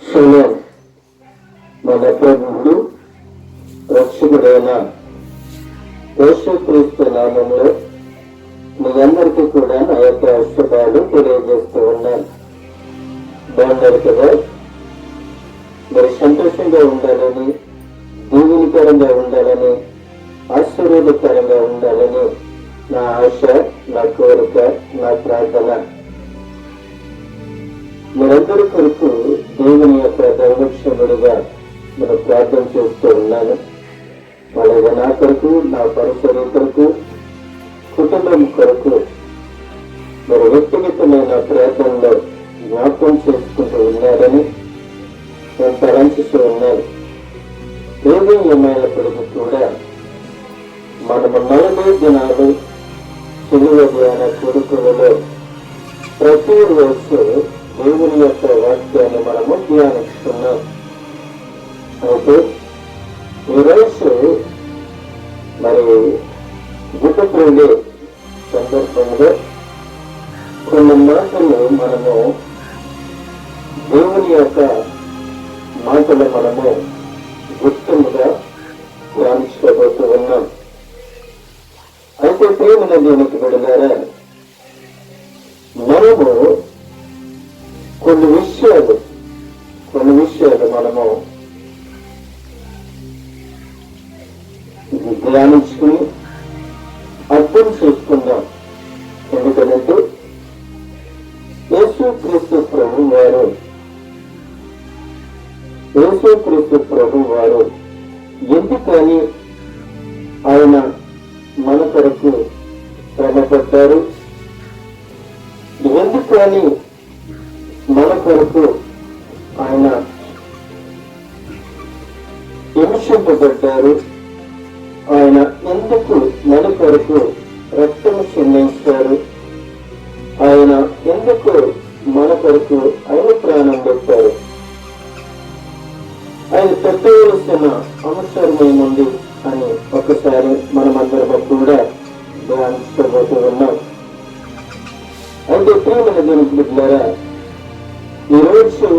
Shalom. మన ప్రభువుడు రక్షకుడైన యేసుక్రీస్తు నామంలో మీ అందరికీ కూడా నా యొక్క శుభాలు తెలియజేస్తూ ఉన్నాను. బాగున్నారు కదా? మీరు సంతోషంగా ఉండాలని, దీవెనకరంగా ఉండాలని, ఆశీర్వాదకరంగా ఉండాలని నా ఆశ, నా కోరిక, నా ప్రార్థన. మీరందరి కొరకు దేవుని యొక్క దైవక్షముడిగా నేను ప్రార్థన చేస్తూ ఉన్నాను. అలాగే నా కొరకు, నా పరిసర కొరకు, కుటుంబం కొరకు మీరు వ్యక్తిగతమైన ప్రార్థనలో జ్ఞాపకం చేసుకుంటూ ఉన్నారని నేను తలంచుతూ ఉన్నాను. ఏది ఏమైనప్పటికీ కూడా మనము 40 దినాలు సిలువ ధ్యాన కొడుకులలో ప్రతిరోజు దేవుని యొక్క వాక్యాన్ని మనము ధ్యానిస్తున్నాం. అయితే ఈరోజు మరి గుట్టప్రేడే సందర్భంలో కొన్ని మాటలు మనము దేవుని యొక్క మాటలు మనము గుర్తుగా ధ్యానించుకోబోతూ ఉన్నాం. అయితే ప్రేమల దీనికి విడగారా, మనము కొన్ని విషయాలు మనము ధ్యానించుకుని అర్థం చేసుకుందాం. ఎందుకంటే యేసుక్రీస్తు ప్రభు వారు ఎందుకని ఆయన మన కొరకు శ్రమపడ్డారు, ఎందుకని మన కొరకు ఆయన హింసింపబడ్డారు, ఆయన ఎందుకు మన కొరకు రక్తం చిందించారు, ఆయన ఎందుకు మన కొరకు ఆయన ప్రాణం పెట్టారు, ఆయన పెట్టవలసిన అవసరం ఏముంది అని ఒకసారి మనమందరం కూడా ధ్యానించబోతూ ఉన్నాం. అయితే ప్రియమైన దేవుని బిడ్డలారా, ఈరోజు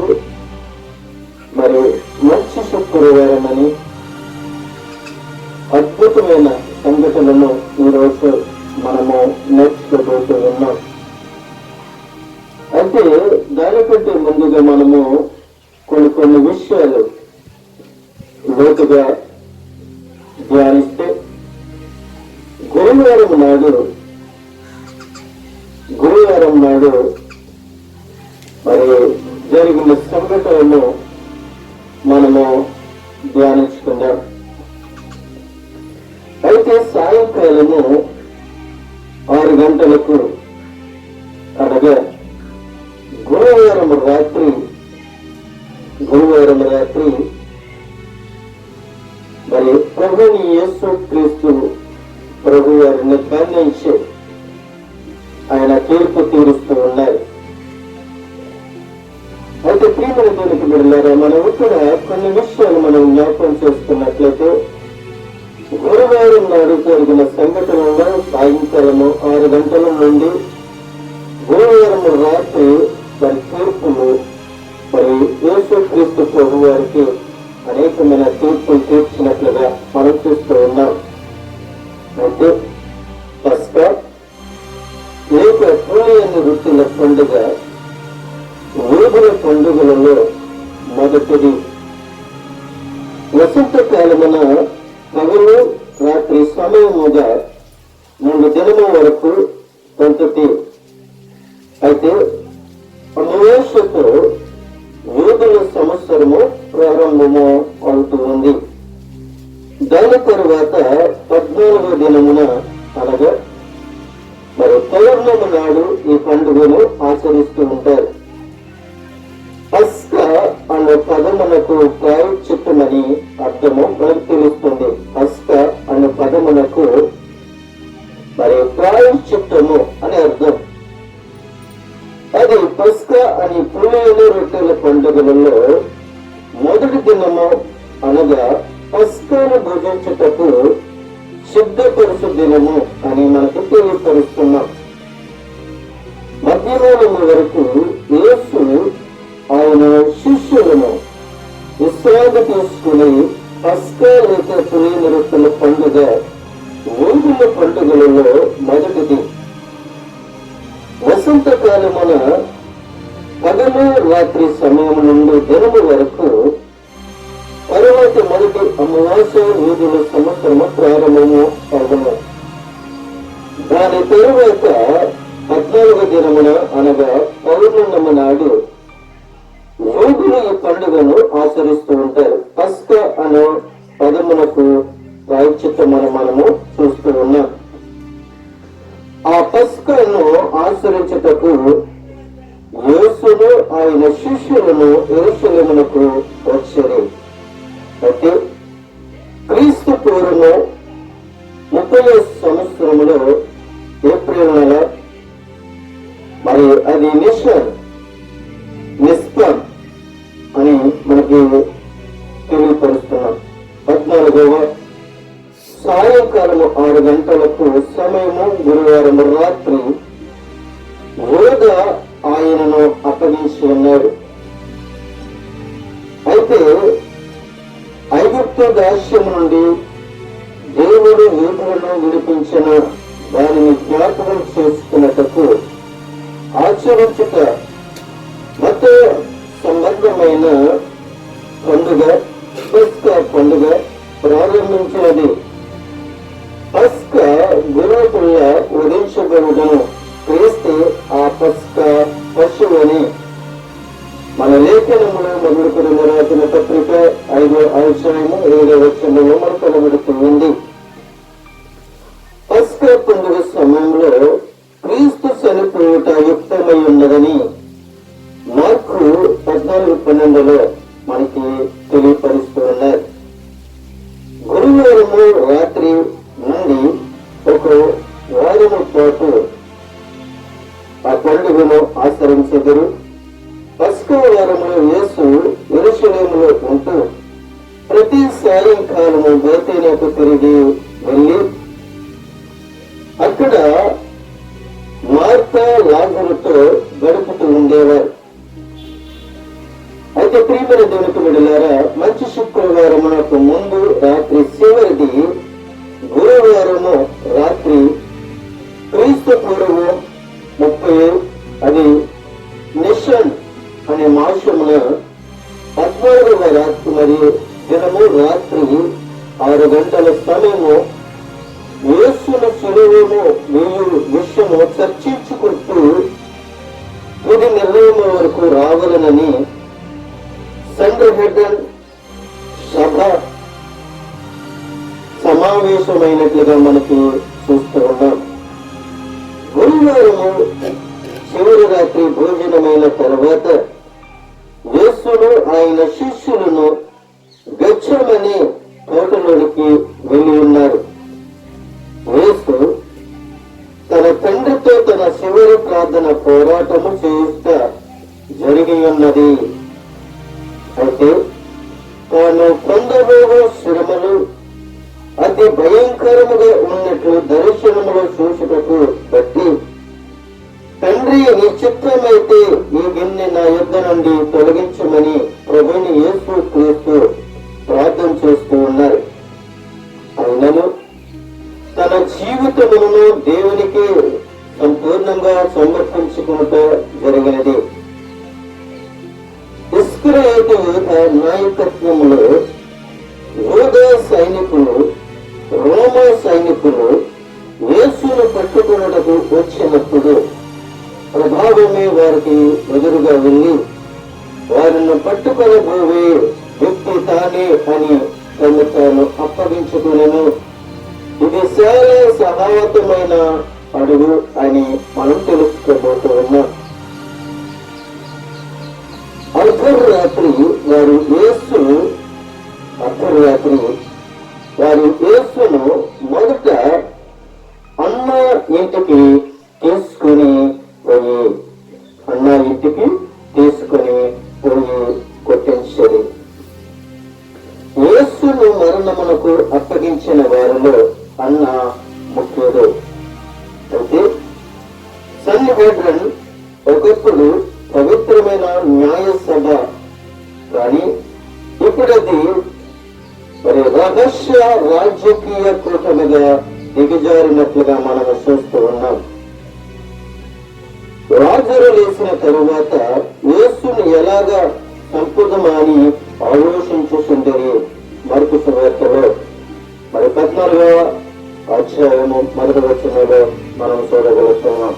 మరి మంచి శుక్రవారం అని అద్భుతమైన సంఘటనను ఈరోజు మనము నేర్చుకోబోతూ ఉన్నాం. అయితే దానికంటే ముందుగా మనము కొన్ని విషయాలు లోతుగా ధ్యానిస్తే, గురువారం నాడు మరి జరిగిన సంఘటనను మనము ధ్యానించుకుందాం. అయితే సాయంకాలము 6 గంటలకు అనగా గురువారం రాత్రి మరి ప్రభుని యేసుక్రీస్తు ప్రభు వారిని ఖండించి ఆయన తీర్పు తీరుస్తూ ఉన్నారు. అయితే ప్రియమైన దేవునికి బిడ్డలారా, మనం ఇక్కడ కొన్ని విషయాలు మనం జ్ఞాపకం చేసుకున్నట్లయితే, గురువారం నాడు జరిగిన సంఘటనలో సాయంకాలము 6 గంటల నుండి గురువారం రాత్రి మరి తీర్పులు మరి యేసుక్రీస్తు ప్రభు వారికి అనేకమైన తీర్పులు తీర్చినట్లుగా మనం చూస్తూ ఉన్నాం. అయితే పస్కా లేక పులియని రుచుల పండుగ వేగుల పండుగలలో మొదటిది. వసంతకాలమున పగలు రాత్రి సమయముగా 3 దినముల వరకు పంతటి. అయితే అమవాస్యతో వేగుల సంవత్సరము ప్రారంభము అవుతూ ఉంది. దాని తరువాత 14వ దినమున అనగా మరి పౌర్ణమి నాడు ఈ పండుగను ఆచరిస్తూ ఉంటారు. పస్కా అనే పదమునకు ప్రాయశ్చిత్తమని అర్థము మనకు తెలుస్తుంది. పస్కా అనే పదమునకు మరి ప్రాయశ్చిత్తము అని అర్థం. అది పస్కా అని పులియని రొట్టెల పండుగలలో మొదటి దినము అనగా పస్కాను భుజించుటకు సిద్ధపరుచు దినము అని మనకు తెలియపరుస్తున్నాం. మధ్యాహ్నం వరకు యేసు ఆయన శిష్యులు విశ్రాంతి తీసుకుని పస్కా లేక పులియని రొట్టెల పండుగ ఊగుల పండుగలలో మొదటిది. వసంతకాలమున పగలు రాత్రి సమయం నుండి దినము వరకు తరువాత మొదటి అమావాస్య వీధుల సంవత్సరము ప్రారంభము అవ్వను. దాని తరువాత 14వ దినమున అనగా పౌర్ణమి నాడు యోగులు ఈ పండుగను ఆచరిస్తూ ఉంటారు. పస్కా అనే పదమునకు ప్రాయశ్చిత్తమని మనము చూస్తూ ఉన్నాం. ఆ పస్కాను ఆచరించుటకు యేసును ఆయన శిష్యులను యెరూషలేమునకు వచ్చారు. అయితే క్రీస్తు పూర్వము 30వ సంవత్సరములో ఏప్రిల్ నెల, మరి అది నిస్పం అని మనకి తెలియపరుస్తున్నాం. 14వ సాయంకాలము 6 గంటలకు సమయము గురువారం రాత్రి యూదా ఆయనను అప్పగించి ఉన్నాడు. అయితే ఐగుప్తు దాస్యం నుండి దేవుడు యూదులను విడిపించిన దానిని జ్ఞాపకం చేసుకున్నటకు ఆచరించుట మత సంబంధమైన పండుగ పస్కా పండుగ ప్రారంభించినది. పస్కా గురువుల ఉదయించబడును. క్రీస్తు ఆ పస్కా పశువు అని మన లేఖనములో మొదలుకొని రాసిన పత్రిక 5వ అధ్యాయము 7వ వచనంలో మనకు కనబడుతుంది. పస్కా పండుగ సమయంలో క్రీస్తు చనిపోవుట యుక్తమై ఉన్నదని మార్కు 14:12 మనకి తెలియపరుస్తూ ఉన్నారు. గురువారము రాత్రి నుండి ఒక వారము పాటు ఆ పండుగను ఆచరించెదరు. పస్కా వారములో యేసు యెరూషలేములో ఉంటూ ప్రతి సాయంకాలము బేతేనియకు తిరిగి వెళ్ళి అక్కడ మార్తా లాజరుతో గడుపుతూ ఉండేవారు. అయితే ప్రియమైన దేవునికి బిడ్డలారా, మంచి శుక్రవారమునకు ముందు రాత్రి చివరిది గురువారము రాత్రి క్రీస్తు పూర్వము 30 అది నిషన్ అనే మాసమున 14వ రాత్రి మరియు దినము రాత్రి 6 గంటల సమయము యేసును శిలువను విషయము చర్చించుకుంటూ ఇది నిర్ణయం వరకు రావాలనని సంఘహెడ్డన్ సభ సమావేశమైనట్లుగా మనకి చూస్తూ ఉన్నాం. గురువారము చివరి రాత్రి భోజనమైన తర్వాత యేసును ఆయన శిష్యులను గెత్సేమనే తోటలోనికి వెళ్ళి ఉన్నారు. యేసు తన తండ్రితో తన చివరి ప్రార్థన పోరాటము చేయుట జరిగి ఉన్నది. అయితే తాను పొందబోయే శ్రమలు అతి భయంకరముగా ఉన్నట్లు దర్శనములో చూసుటకు బట్టి తండ్రి నీ చిత్తమైతే ఈ గిన్నె నా యొద్ద నుండి తొలగించమని ప్రభువుని యేసు క్రీస్తు ప్రార్థన చేస్తూ ఉన్నారు. అయినను తన జీవితమును దేవునికి సంపూర్ణంగా సమర్పించుకుంటూ జరిగినది. ఇస్కరియోతు యూదా నాయకత్వంలో యూదా సైనికులు రోమా సైనికులు యేసును పట్టుకున్నటకు వచ్చినప్పుడు ప్రభావమే వారికి ఎదురుగా వెళ్ళి వారిని పట్టుకొనబోయే వ్యక్తి తానే అని తను తాను అప్పగించుకునేను. ఇది చాలా సహాయకమైన అడుగు అని మనం తెలుసుకోబోతూ ఉన్నాం. అర్ధరాత్రి వారు యేసును మొదట అన్న ఇంటికి తీసుకుని పోయి కొట్టించారు. యేసును మరణమునకు అప్పగించిన వారిలో అన్న ముఖ్యుడు. అయితే సన్నిహెడ్రన్ ఒకప్పుడు పవిత్రమైన న్యాయ సభ, కానీ ఇప్పుడు రాజకీయ కూటమిగా దిగజారినట్లుగా మనం చూస్తూ ఉన్నాం. లాజరు లేచిన తరువాత యేసును ఎలాగా చంపుదామని ఆలోచించుచుండేది మార్కు సువార్తలో మరి 14వ అధ్యాయము 1వ వచనంలో మనం చూడగలుగుతున్నాం.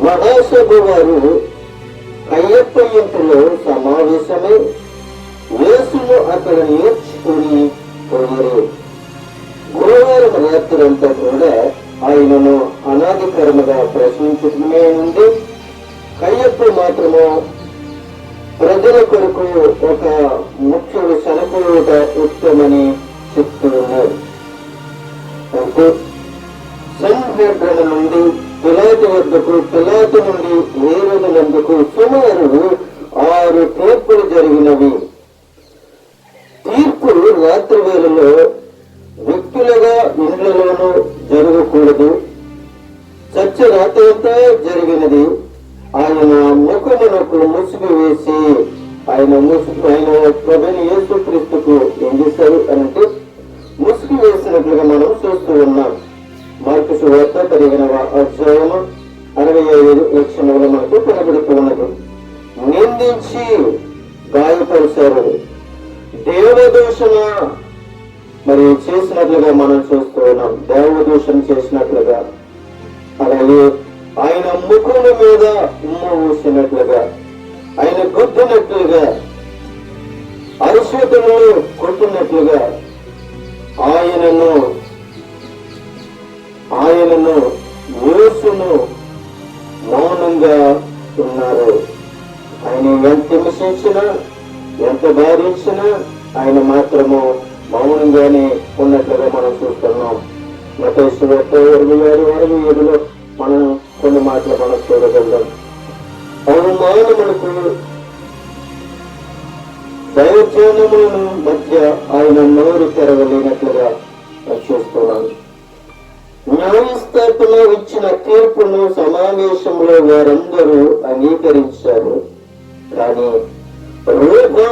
మహాసభ వారు కయ్యప్ప ఇంటిలో సమావేశమై యేసును అక్కడ నేర్చుకుని పోయారు. గురువారం రాత్రి అంతా కూడా ఆయనను అనాధికరముగా ప్రశ్నించుకునే ఉంది. కయ్యప్ప మాత్రము ప్రజల కొరకు ఒక ముఖ్యుడు చనిపోవుట ఉత్తమని చెప్తూ ఉన్నారు. అయితే సంఘటన నుండి పిలాతు వద్దకు, పిలాతు నుండి హేరోదునందుకు సుమారు 6 తీర్పులు జరిగినవి. తీర్పులు రాత్రి వేళలో వ్యక్తులుగా ఇండ్లలోనూ జరగకూడదు. చర్చ రాత్రి అంతా జరిగినది. ఆయన ముఖమునకు ముసుగు వేసి ఆయన ప్రభుని యేసుక్రీస్తుకు ఏం చేశారు అంటే ముసుగు వేసినట్లుగా మనం చూస్తూ ఉన్నాం. మార్కు సువార్త 15వ అధ్యాయము 65 వచనంలో మనకు కనబడుతూ ఉన్నది. నిందించి గాయపరిచారు, దేవదూషణ మరి చేసినట్లుగా మనం చూస్తూ ఉన్నాం. దేవదూషణ చేసినట్లుగా, అలాగే ఆయన ముఖం మీద ఉమ్మ ఊసినట్లుగా, ఆయన గుద్దినట్లుగా, అరిచేతులను కొట్టినట్లుగా ఆయనను యేసును మౌనంగా ఉన్నారు. ఆయన ఎంత హింసించినా, ఎంత బాధించినా ఆయన మాత్రము మౌనంగానే ఉన్నట్లుగా మనం చూస్తున్నాం. మత్తయి సువార్త 26:67లో మనం కొన్ని మాటలు మనం చూడగలుగుతాం. అవమానములకు దైవజనములను మధ్య ఆయన నోరు తెరవలేనట్లుగా చూస్తున్నాను. న్యాయస్థాపన ఇచ్చిన తీర్పును సమావేశంలో వారందరూ అంగీకరించారు. కానీ రోమా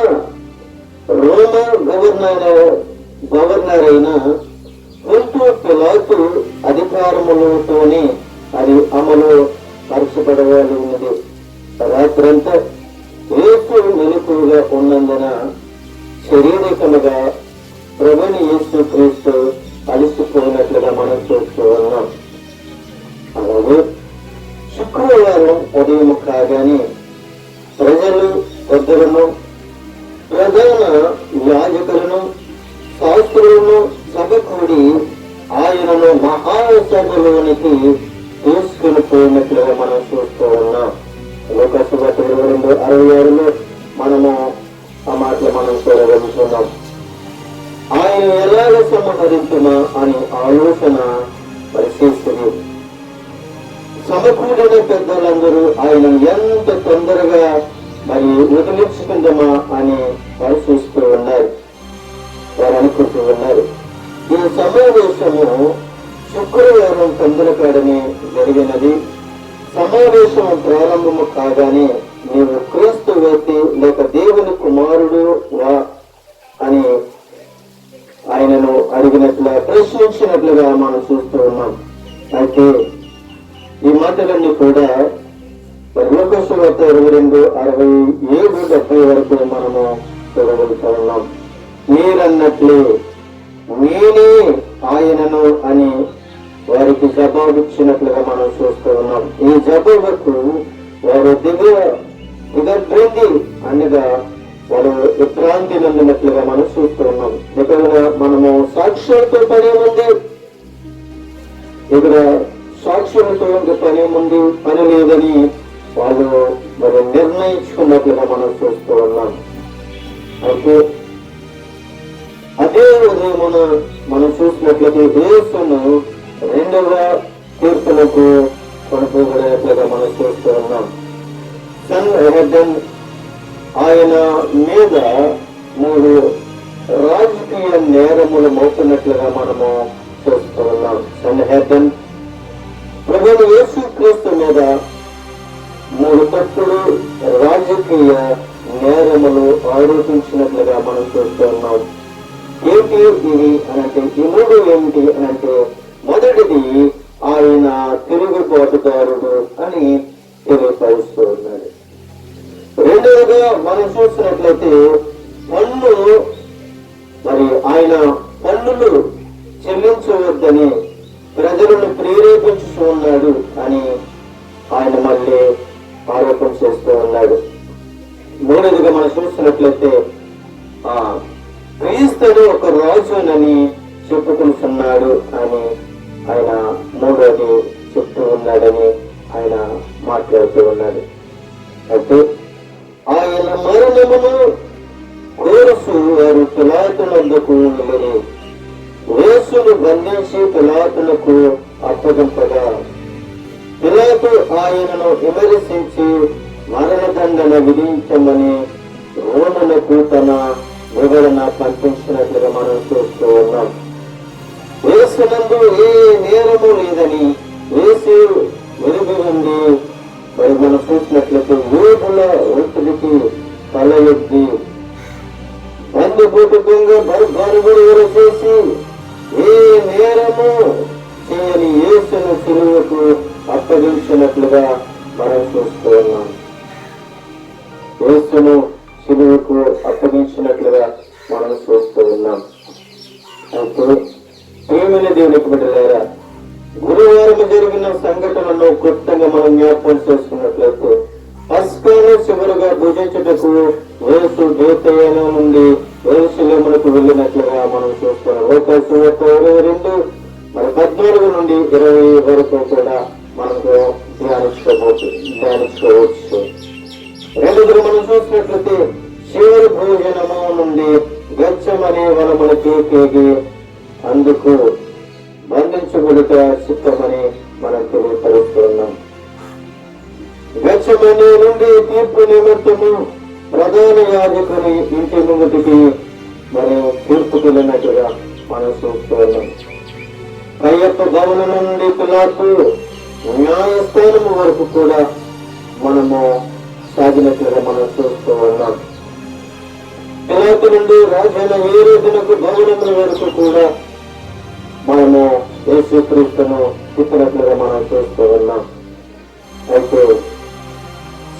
గవర్నర్ అయిన పొంతు పిలాతు అధికారములతోనే అది అమలు పరచబడవాలి ఉన్నది. రాత్రంతా యేసు మెలకువగా ఉన్నందున శారీరకముగా ప్రభుని యేసుక్రీస్తు అలసిపోయినట్లుగా మనం చూస్తూ ఉన్నాం. అలాగే శుక్రవారం ఉదయం కాగానే ప్రజలు పెద్దలను, ప్రధాన యాజకులను, శాస్త్రులను సభ కూడి ఆయనను మహాసభలోనికి తీసుకుని పోయినట్లుగా మనం చూస్తూ ఉన్నాం. లూకాసు వార్త 22:66లో మనము ఆ మాటలు మనం చూడగలుగుతున్నాం. ఆయన ఎలాగ సంహరించుమా అని ఆలోచన పరిశీలిస్తుంది. సమకూడిన పెద్దలందరూ ఆయన ఎంత తొందరగా మరి వదిలించుకుందామా అని పరిశీలిస్తూ ఉన్నారు. వారు అనుకుంటూ ఉన్నారు. ఈ సమావేశము శుక్రవారం తొందరకాడనే జరిగినది. సమావేశం ప్రారంభము కాగానే నీవు క్రీస్తు వ్యక్తి లేక దేవుని కుమారుడు వా అని ఆయనను అడిగినట్లుగా, ప్రశ్నించినట్లుగా మనం చూస్తూ ఉన్నాం. అయితే ఈ మాటలన్నీ కూడా లూకాసు వార్త 22:67-70 వరకు మనము చూడగలుగుతూ ఉన్నాం. మీరన్నట్లే నేనే ఆయనను అని వారికి జవాబిచ్చినట్లుగా మనం చూస్తూ ఉన్నాం. ఈ జవాబుకు వారు దిగద్రింది అనగా వారు విభ్రాంతి నందినట్లుగా మనం చూస్తూ ఉన్నాం. ఇక్కడ మనము సాక్ష్యాలతో పని ఉంది, ఇక్కడ సాక్ష్యాలతో పని లేదని వాళ్ళు మరి నిర్ణయించుకున్నట్లుగా మనం చూస్తూ ఉన్నాం. అయితే అదే ఉదయమున మనం చూసినట్లయితే యేసును 2వ తీర్పులకు కొనుకోబడినట్లుగా మనం చూస్తూ ఉన్నాం. సన్హెడ్రన్ ఆయన మీద 3 రాజకీయ నేరములు మోపున్నట్లుగా మనము చూస్తూ ఉన్నాం. సన్హెడ్రన్ ప్రభువు యేసుక్రీస్తు మీద 3 తప్పుడు రాజకీయ నేరములు ఆరోపించినట్లుగా మనం చూస్తూ ఉన్నాం. ఏంటి ఇవి అనంటే, ఈ మూడు ఏమిటి అనంటే, మొదటిది ఆయన తిరుగుబాటుదారుడు అని తెలియపరుస్తూ ఉన్నాడు. రెండవగా మనం చూసినట్లయితే పన్ను, మరి ఆయన పన్నులు చెల్లించవద్దని ప్రజలను ప్రేరేపించుతూ ఉన్నాడు అని ఆయన మళ్ళీ ఆరోపణ చేస్తూ ఉన్నాడు. మూడవదిగా మనం చూసినట్లయితే క్రీస్తుడు ఒక రాజునని చెప్పుకుంటున్నాడు అని ఆయన మూడవది చెప్తూ ఉన్నాడని ఆయన మాట్లాడుతూ ఉన్నాడు. అయితే ఆయన మరణమును కోరుసు వారు పిలాతునందుకు వెళ్ళి యేసును బంధించి పిలాతునకు అప్పగింపగా పిలాతు ఆయనను విమర్శించి మరణదండన విధించమని రోమనులకు తన వివరణ పంపించినట్లుగా మనం చూస్తూ ఉన్నాం. యేసునందు ఏ నేరము లేదని యేసు వెలుగు ఉంది. మరి మనం చూసినట్లయితే యూదుల ఒత్తిడికి తల ఎత్తి బంధుపూట దొంగ బరుగుడు చేసి ఏ నేరము చేయని యేసును సిలువకు అప్పగించినట్లుగా మనం చూస్తూ ఉన్నాం. యేసును సిలువకు అప్పగించినట్లుగా మనం చూస్తూ ఉన్నాం. అయితే ప్రియమైన దేవునికి బిడ్డలారా, గురువారం జరిగిన సంఘటనను క్లుప్తంగా మనం జ్ఞాపకం చేసుకున్నట్లయితే పస్కాను చివరిగా భుజించుటకు యేసు బేతేలు నుండి యెరూషలేమునకు వెళ్ళినట్లుగా మనం చూస్తున్నాం. లోకాసు 22 మరి 14 నుండి 20 వరకు కూడా మనకు ధ్యానించుకోవచ్చు. రెండుగురు మనం చూసినట్లయితే చివరి భోజనము నుండి గచ్చమనే వనమునకి కేగి అందుకు బంధించబడుట చిత్తమని మనం తెలియపరుస్తున్నాం. గచ్చమనే నుండి తీర్పు నిమిత్తము ప్రధాన యాజకుని ఇంటి ముందుకి మరి తీర్పుకు వెళ్ళినట్టుగా మనం చూస్తున్నాం. కయ్యప్ప భవనం నుండి పిలాతు న్యాయస్థానము వరకు కూడా మనము సాగినట్లుగా మనం చూస్తూ ఉన్నాం. పిలాతు నుండి రాజైన హేరోదునకు భవనముల వరకు కూడా మనము యేసుక్రీస్తును తిప్పినట్లుగా మనం చూస్తూ ఉన్నాం. అయితే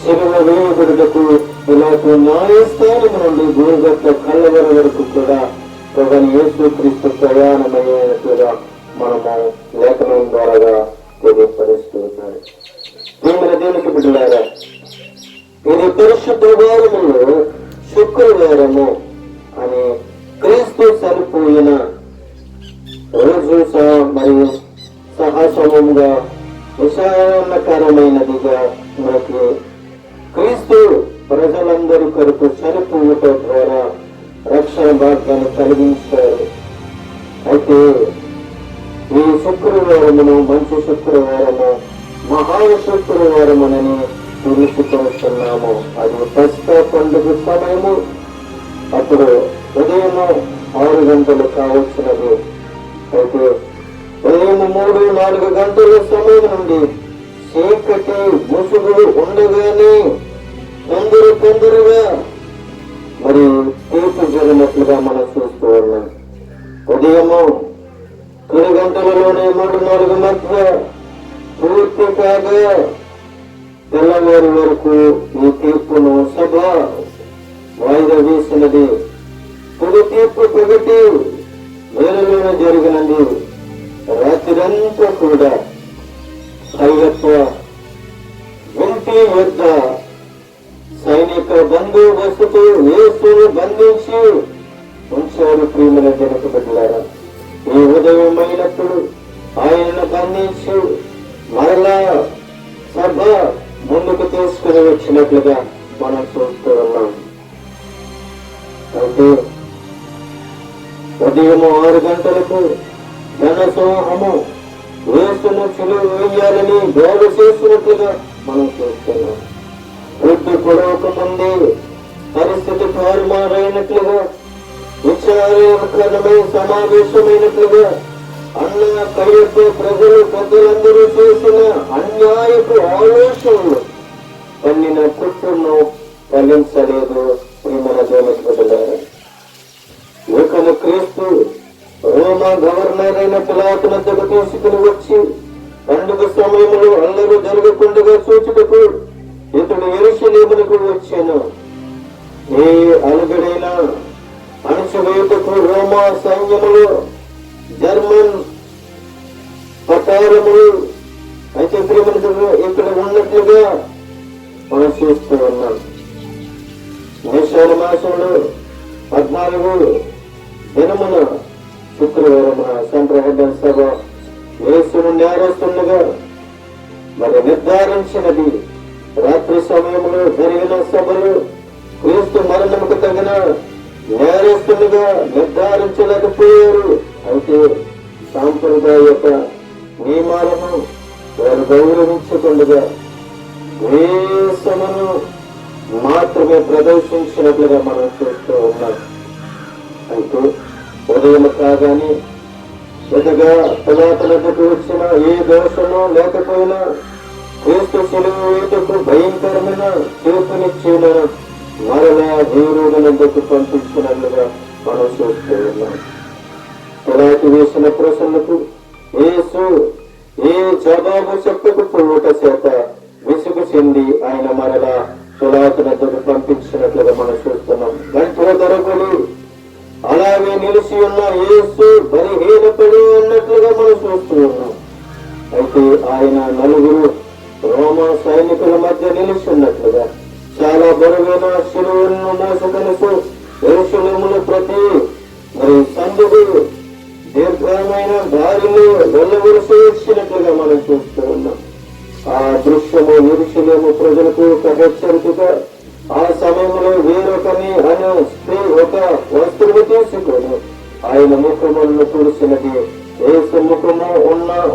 శిలువ వేయబడుటకు పిలాతు న్యాయస్థానం నుండి గోల్గొట్ట కళ్ళవర వరకు కూడా ప్రభువైన యేసుక్రీస్తు ప్రయాణమయ్యేట్టుగా మనము లేఖనం ద్వారా తెలియపరుస్తూ ఉన్నాడు. ప్రియమైన దేవునికి బిడ్డలారా, ఇది పరిశుద్ధ వారములో శుక్రవారము అని క్రీస్తు చనిపోయిన రోజు మరియు సహసమంగా విశాలకరమైనదిగా మనకి క్రీస్తు ప్రజలందరి కొరకు చనిపోవట ద్వారా రక్షణ భాగ్యాన్ని కలిగించారు. అయితే ఈ శుక్రవారమును మంచి శుక్రవారము మహాశుక్రవారమునని పిలుచుకొస్తున్నాము. అది పస్కా పండుగ సమయము. అప్పుడు ఉదయం 6 గంటలు కావచ్చున్నది. అయితే ఉదయం 3-4 గంటల సమయం నుండి చీకటి ముసుగు ఉండగానే తొందరగా మరి తీర్పు జరిగినట్లుగా మనం చూస్తూ ఉన్నాం. ఉదయము 3 గంటలలోనే 3-4 మధ్య పూర్తి కాగా తెల్లవారి వరకు ఈ తీర్పును సభ వాయిదా వేసినది. తుది తీర్పు ఒకటి వేరులోనే జరిగినది. రాత్రంతా కూడా కయ్యప్ప ఇంటి వద్ద సైనిక బందోబస్తుతో యేసును బంధించి ఉంచారు. ప్రియమైన జనక బిడ్డలారా, ఈ ఉదయం అయినప్పుడు ఆయనను బంధించి మరలా సభ ముందుకు తీసుకుని వచ్చినట్లుగా మనం చూస్తూ ఉన్నాం. అయితే ఉదయం 6 గంటలకు జనసమూహము యేసును సిలువ వేయాలని గోడ చేసినట్లుగా మనం చూస్తున్నాం. వృద్ధి పొడవక ముందే పరిస్థితి తారుమారైనట్లుగా విచారకరమై సమావేశమైనట్లుగా అన్న కయ్యప్ప ప్రజలు పెద్దలందరూ చేసిన అన్యాయపు ఆలోచనలు పన్నిన కుట్రను ఫలించలేదు. ప్రియమైన దేవుని బిడ్డలారా, యువకులు క్రీస్తు యేసు రోమా గవర్నర్ అయిన పిలాతు వద్దకు తీసుకుని వచ్చి పండుగ సమయంలో అల్లరు జరగకుండా చూచుటకు ఇతడు యెరూషలేమునకు వచ్చాను. ఏ అలుగడైనా అణచివేతకు రోమా సైన్యములు, జర్మన్ పటారములు అయితే ఇక్కడ ఉన్నట్లుగా మనం చూస్తూ ఉన్నాం. మేషాల మాసంలో 14 దినమున శుక్రవారం సెంట్రల్ హెడ్ సభ యేసును నేరస్తుండగా మరి నిర్ధారించినది. రాత్రి సమయంలో జరిగిన సభలు క్రీస్తు మరణముకు తగిన నేరస్తుండగా నిర్ధారించలేకపోయారు. అయితే సాంప్రదాయక నియమాలను వారు గౌరవించకుండా వేసమును మాత్రమే ప్రదర్శించినట్లుగా మనం చూస్తూ ఉన్నాం. అయితే ఉదయం కాగానే ఎదగా పిలాతులకు వచ్చిన ఏ దోషము లేకపోయినా క్రీస్తు శిలువకు భయంకరమైన తీర్పునిచ్చిన మరలా దేవుడునందుకు పంపించినట్లుగా మనం చూస్తూ ఉన్నాం. పిలాతు వేసిన ప్రశ్నలకు యేసు ఏ జవాబు చెప్పకపోవట చేత విసుగు చెంది ఆయన మరలా పిలాతునకు పంపించినట్లుగా మనం చూస్తున్నాం. గంటల తరబడి అలాగే నిలిచి ఉన్న యేసు బలహీనపడి ఉన్నట్లుగా మనం చూస్తూ ఉన్నాం. అయితే ఆయన నలుగురు రోమా సైనికుల మధ్య నిలిచి ఉన్నట్లుగా చాలా బరువైన శిలువను మోసుకొనుకు యెరూషలేములో ప్రతి మరి సందుకు దీర్ఘమైన దారిలో వెళ్ళవలసి వచ్చినట్లుగా మనం చూస్తూ ఉన్నాం. ఆ దృశ్యము యెరూషలేము ప్రజలకు ఒక హెచ్చరికగా, ఆ సమయంలో వేరొకని అనే స్త్రీ ఒక వస్త్రము తీసుకొని ఆయన ముఖములను తుడిసినది. యేసు ముఖము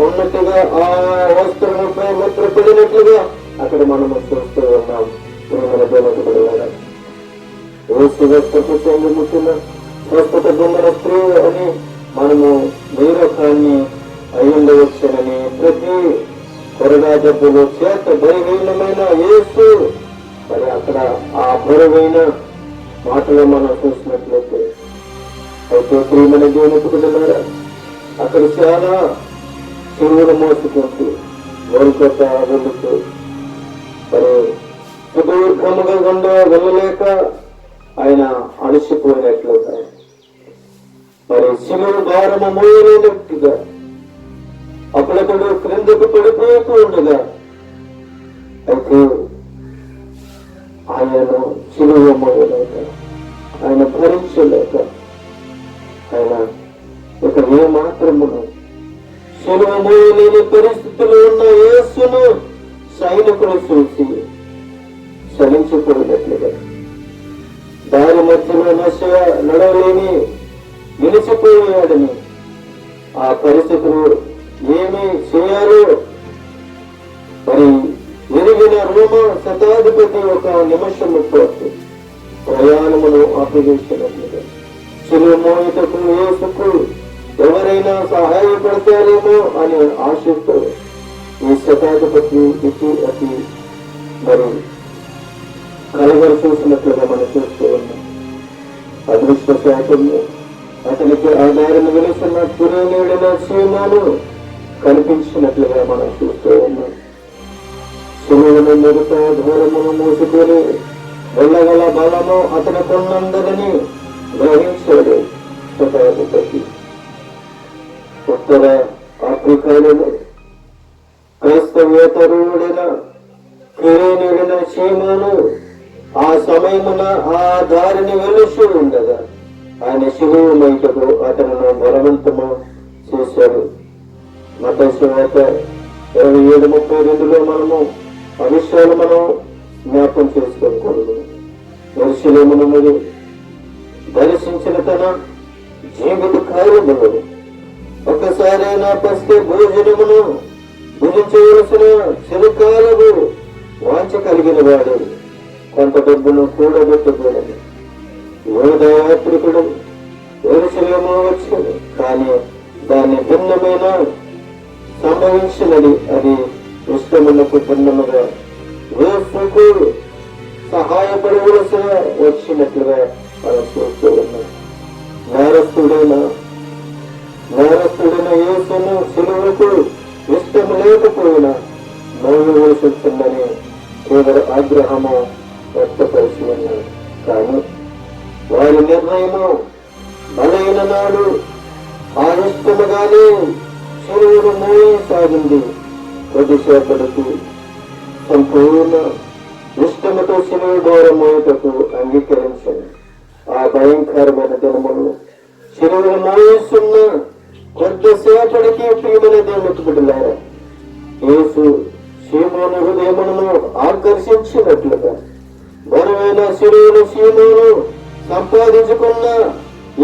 ఉన్నట్టుగా ఆ వస్త్రముపై ముద్ర పడినట్లుగా అక్కడ మనము చూస్తూ ఉన్నాం. యేసు వస్త్రపు చెందుతున్న స్వస్థత పొందిన స్త్రీ అని మనము వేరొకాన్ని అయ్యుండవచ్చునని, ప్రతి కొరడా జబ్బులు చేత బలహీనమైన యేసు మరి అక్కడ ఆ బరువైన మాటలో మనం చూసినట్లయితే, అయితే ప్రియమైన దేవుని కుటుంబారా అక్కడ చాలా చెరువులు మోసుకుంటూ వరకొట్ట వెళుతూ మరి సుదీర్ఘముగా గుండా వెళ్ళలేక ఆయన అలసిపోయినట్లుగా, మరి శిలువ భారము మోయలేనట్టుగా అప్పుడప్పుడు క్రిందకు పడిపోతూ ఉండగా, అయితే ఆయనను శిలువ మోయలేక, ఆయన భరించలేక, ఆయన ఇక ఏ మాత్రమును శిలువ మోయలేని పరిస్థితిలో ఉన్న యేసును సైనికులు చూసి చలించిపోయినట్లుగా, దారి మధ్యలో నడవలేని నిలిచిపోయాడని, ఆ పరిస్థితులు ఏమి చేయాలో మరి ఎరిగిన రోమా శతాధిపతి ఒక నిమిషము పాటు ప్రయాణమును ఆపేసినట్లుగా, శిలువ మోయుటకు యేసుకు ఎవరైనా సహాయపడతారేమో అని ఆశిస్తూ ఈ శతాధిపతి ఇటు అతి మరి కలగలు చూసినట్లుగా మనం చూస్తూ ఉన్నాం. అదృష్ట శాఖము అతనికి ఆ దారిని వెలుస్తున్న కురేనేడిన సీమాను కనిపించినట్లుగా మనం చూస్తూ ఉన్నాం. శిలువను మిగతా దూరమును మూసుకొని వెళ్ళగల బలము అతను కొన్నందరని గ్రహించాడు శతాధిపతి. ఉత్తర ఆఫ్రికాలో క్రైస్తవేతరుడైన కురేనేడిన సీమాను ఆ సమయమున ఆ దారిని వెలుస్తూ ఉండగా ఆయన శిలువ మైటకు అతను బలవంతము చేశాడు. మత్తయి సువార్త 27:32 మనము ఆ విషయాలు మనం జ్ఞాపకం చేసుకోకూడదు. యెరూషలేమును మరి దర్శించిన తన జీవిత కార్యములు ఒకసారైనా పస్తే భోజనమును భుజించవలసిన చిరకాలము వాంఛ కలిగిన వాడు కొంత డబ్బును కూడబెట్టుకోవడం. యోధయాత్రికుడు యెరూషలేము వచ్చాడు, కానీ దాన్ని భిన్నమైన సంభవించినది. అది ఇష్టమునకు భిన్నముగా యేసుకు సహాయపడవలసిన వచ్చినట్లుగా మనం చూస్తూ ఉన్నాం. నేరస్తుడైన యేసును సిలువకు ఇష్టం లేకపోయినా మోయవలసిందని కేవల ఆగ్రహము వ్యక్తపరిచి ఉన్నాడు. కానీ వారి నిర్ణయము బలైన నాడు ఆ ఇష్టముగానే సిలువను మోయసాగింది. కొద్దిసేపటికి సంపూర్ణ ఇష్టముతో సిలువ ద్వారా మోయటకు అంగీకరించింది. ఆ భయంకరమైన దినములు సిలువను మోయిస్తున్న కొద్దిసేపటికి ప్రియమైన దేవునికి బిడ్డలారా, యేసు సీమోను హృదయమును ఆకర్షించినట్లుగా బరువైన సిలువను సీమోను సంపాదించుకున్న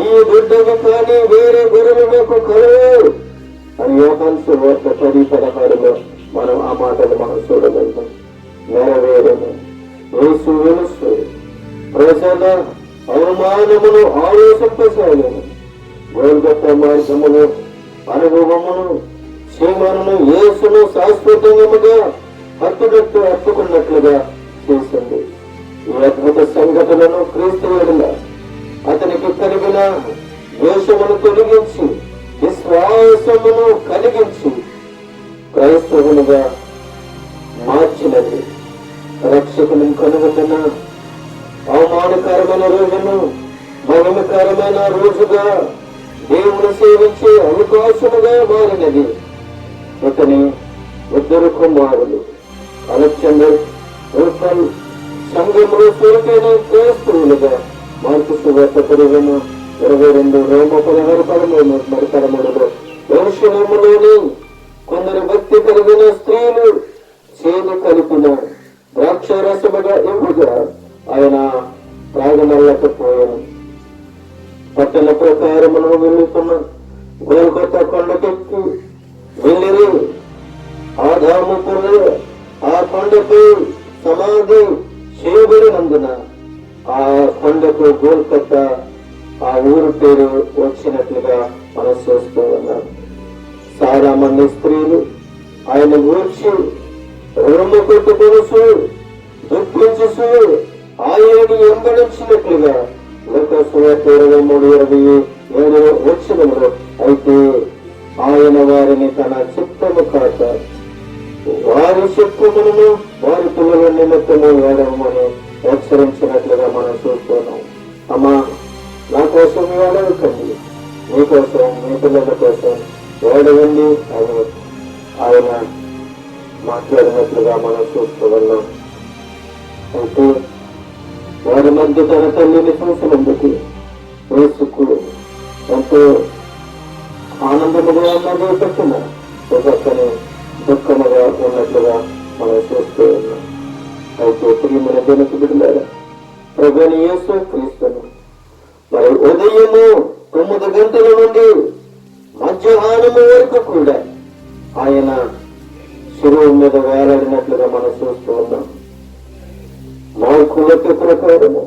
ఈ బిడ్డకి కానీ వేరే గొర్రెలకు కలవు అని యోహాను సువార్త 10:16 మనం ఆ మాటలు మనం చూడగలుగుతాం. నెరవేరను యేసు వెలుసు ప్రజల అవమానమును ఆలోచింపసాగను. గోల్గొట్ట మార్గమును అనుభవమును సీమోనును యేసును శాశ్వతంగా హత్తుకున్నట్లుగా చేసింది. ఈ అద్భుత సంఘటనను క్రీస్తు ఎడల అతనికి కలిగిన ద్వేషమును తొలగించి విశ్వాసమును కలిగించి క్రైస్తవులుగా మార్చినది. రక్షకుని కనుగొన్న అవమానకరమైన రోజును మహిమకరమైన రోజుగా దేవుని సేవించే అవకాశముగా మారినది. ఇతని ఇద్దరు కుమారులు అలెగ్జాండర్ రూపల్ సంఘంలో చేరిన క్రైస్తవులుగా మార్కు సువార్త 10:22 రోమ 16:13 యెరూషలేములోని కొందరు భక్తి కలిగిన స్త్రీలు చేదు కలిపిన ద్రాక్షారసముగా ఇవ్వగా ఆయన త్రాగనల్లకపోయాను. పట్టణ ప్రకారమును వెళ్తున్న గోల్గొత్త కొండకెక్కి వెళ్ళిరి. ఆదాము పుర్రె ఆ కొండపై సమాధి చేయబడినందున ఆ కొండకు గోల్కొత్త ఆ ఊరు పేరు వచ్చినట్లుగా మనం చూస్తూ ఉన్నాం. చాలా మంది స్త్రీలు ఆయన గూర్చి రొమ్ము కొట్టుకొనుచు దుఃఖించుచు ఆయనని వెంబడించినట్లుగా లూకా సువార్త 23:27 వచనములో అయితే ఆయన వారిని తన చిత్తము కాక వారి చిత్తములను వారి పిల్లల నిమిత్తము ఏడవమని హెచ్చరించినట్లుగా మనం చూస్తున్నాం. అమ్మా, నా కోసం ఏడవకండి, మీకోసం మీ పిల్లల కోసం ఏడవండి అని ఆయన మాట్లాడినట్లుగా మనం చూస్తూ ఉన్నాం. అయితే వారి మధ్య తన తల్లిని చూసినందుకు యేసుకు ఎంతో ఆనందముగా ఉన్నది పెట్టిన పక్కనే దుఃఖముగా ఉన్నట్లుగా మనం చూస్తూ ఉన్నాం. అయితే ప్రియమైన దేవునికి బిడ్డలారా, ప్రభువైన యేసు క్రీస్తును మరి ఉదయము 9 గంటల నుండి మధ్యాహ్నము వరకు కూడా ఆయన శిలువ మీద వేలాడినట్లుగా మనం చూస్తూ ఉన్నాం. మార్కు లెక్క ప్రకారము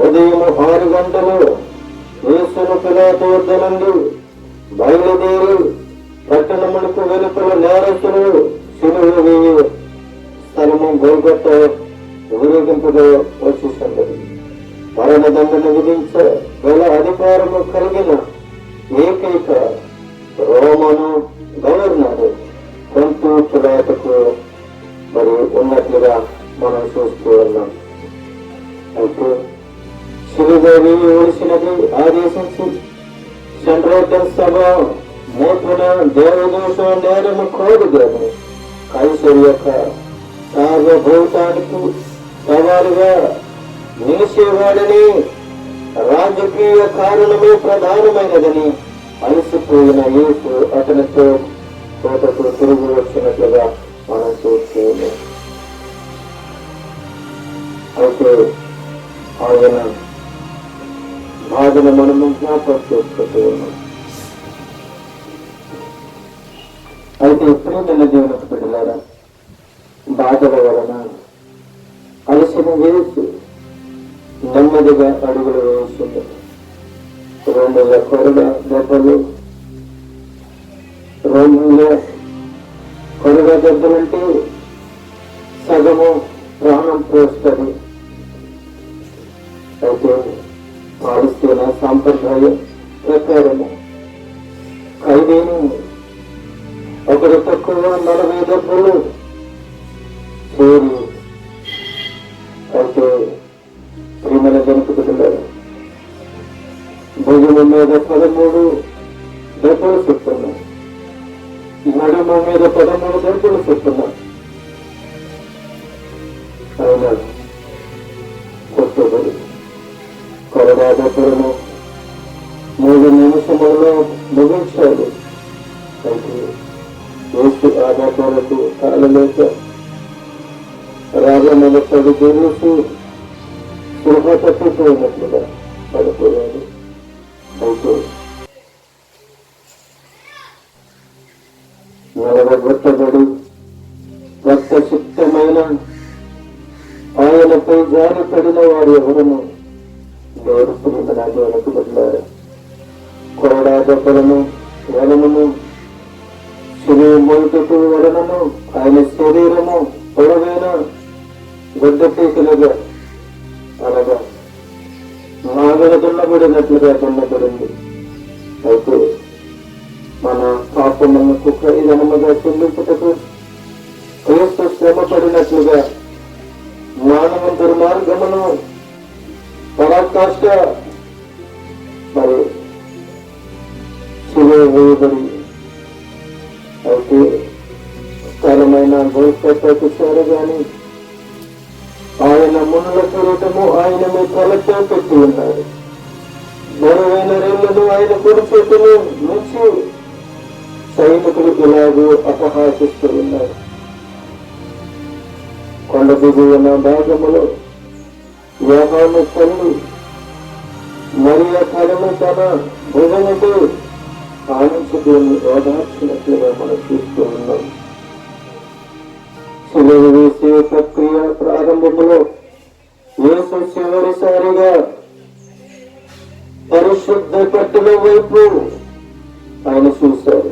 ఉదయం 6 గంటలు యేసును పిలాతు వద్ద నుండి బయలుదేరి పట్టణములకు వెలుపల నేరస్తులు శిలువ వేయి స్థలము గోల్గొత్త ఊరేగింపుగా వచ్చేసింది. మరణదండను విధించగల అధికారము కలిగిన ఏకైక రోమను గవర్నర్ పొంతు పిలాతుకు మరి ఉన్నట్లుగా మనం చూస్తూ ఉన్నాం. అయితే శిలువ వేయవలసినది ఆదేశించి సెంట్రల్ సభ మూర్ఖున దేవదోష నేరము కోరు గాని కైసరి యొక్క సార్వభౌతానికి సవాలుగా నిలిచేవాడని రాజకీయ కారణమే ప్రధానమైనదని అలసిపోయిన యేసు అతనితో తోటకు తిరిగి వచ్చినట్లుగా మనం చూస్తున్నాం. అయితే ఆయన బాధను మనము జ్ఞాపకం చేసుకుంటూ ఉన్నాం. అయితే ప్రియమైన దేవునికి బిడ్డలారా, బాధల వలన అలసిన యేసు నెమ్మదిగా అడుగులు వేస్తుంది. 2 కొరడ దెబ్బలు, 2 కొరడ దెబ్బలంటే సగము ప్రాణం పోస్తుంది. అయితే పాలిస్తీనా సాంప్రదాయం ప్రకారము ఖైదీని ఒకరు తక్కువ 40 డబ్బులు చేరి అయితే ప్రియమైన జనకుతున్నారు భుజము మీద 13 దెబ్బలు చెప్తున్నా, నడుము మీద 13 దెబ్బలు చెప్తున్నా. ఆయన కొట్టుబడి కొరడా దెబ్బలను 3 నిమిషములలో ముగించాడు. అయితే యేసు ఆ దెబ్బలకు తాళలేక రాళ్ళ మీద పడి గెలుసు స్పృహ తప్పిపోయినట్లుగా పడిపోయాడు. అయితే నలగొట్టబడి రక్తసిక్తమైన ఆయనపై జారి పడిన వారు ఎవరను లేరు. ప్రియమైన వెనకబడ్డారు. కొరడా దెబ్బలను వలనను శరీర మొదటి వలనను ఆయన శరీరము పొడవైన గడ్డ పీకలుగా అనగా నాగల దున్నబడినట్లుగా దున్నబడింది. అయితే మన పాపములకు ఖైదనముగా చెల్లింపుటకు క్రీస్తు శ్రమ పడినట్లుగా మానవ దుర్మార్గమును పరాకాష్ట మరి శిలువ వేయబడి అయితే స్థలమైన గోష్ఠారు గాని ఆయన మునుల కిరీటము ఆయన మీ తలతో పెట్టి ఉన్నారు. బరువైన రేళ్లను ఆయన కుడి చేతులు నుంచి సైనికులు ఇలాగూ అపహాసిస్తూ ఉన్నారు. కొండ దిగువన భాగములో యోహాను తల్లి మరియ తలను తన భుజముతో ఆనంచుకొని ఓదార్చినట్లుగా మనం చూస్తూ ఉన్నాం. శిలువ వేసే ప్రక్రియ ప్రారంభంలో యేసు చివరిసారిగా పరిశుద్ధ కట్టెల వైపు ఆయన చూశారు.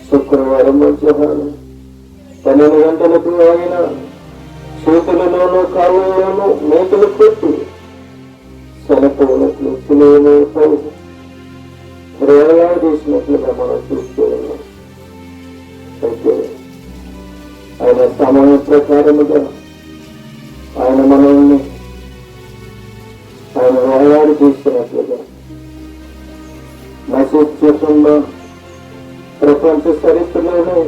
శుక్రవారం మధ్యాహ్నం 12 గంటలకు ఆయన చేతులలోనూ కాళ్ళలోనూ మేకలు కొట్టి చనిపోయినట్లు శిలువపై వేలాడదీసినట్లుగా మనం చూస్తూ ఉన్నాం. అయితే ఆయన సమయ ప్రకారముగా ఆయన మనల్ని ఆయన వేలాడి తీసినట్లుగా నశించుతున్న ప్రపంచ చరిత్రలోనే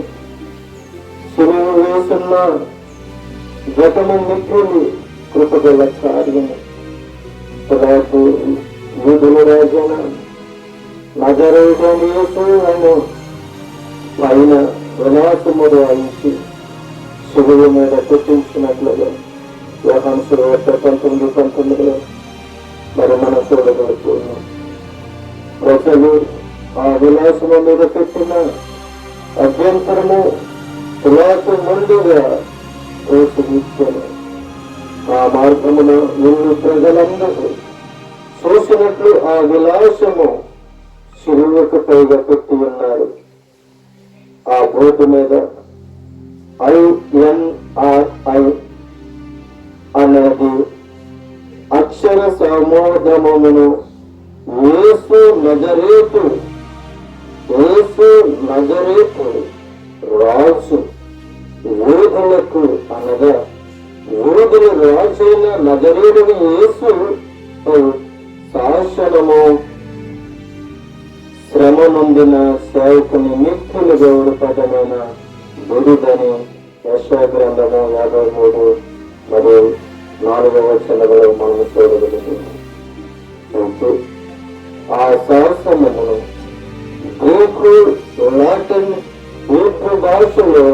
శిలువ వేసున్న గతము మిత్రులు కృపగల కార్యము తర్వాత యూదుల రాజైన నజరేయుడైన యేసు ఆయన విలాసములు వాయించి శిలువ మీద కొట్టించినట్లుగా యోహాను సువార్త 19:19 మరి మనం చూడగలుగుతున్నాం. ప్రజలు ఆ విలాసము మీద పెట్టిన అభ్యంతరము పిలాతు ముందుగా ప్రోత్సహించారు. ఆ మార్గములో నిన్ను ప్రజలందరూ చూసినట్లు ఆ విలాసము శిలువకు పైగా పెట్టి ఉన్నారు. ఆ బోర్డు మీద INRI అనేది అక్షర సమూహమును యేసు నజరేతు రాజు యూదులకు అనగా యూదుల రాజైన నజరేయుడు యేసు శాసనము శ్రమ నొందిన సేవకుని మిక్కులు గౌరవపదమైన గురుదని యెషయా గ్రంథము 53 మరియు 4వ వచనంలో మనం చూడగలుగుతున్నాం. ఆ శాసనమును గ్రీకు, లాటిన్, హీబ్రూ భాషలో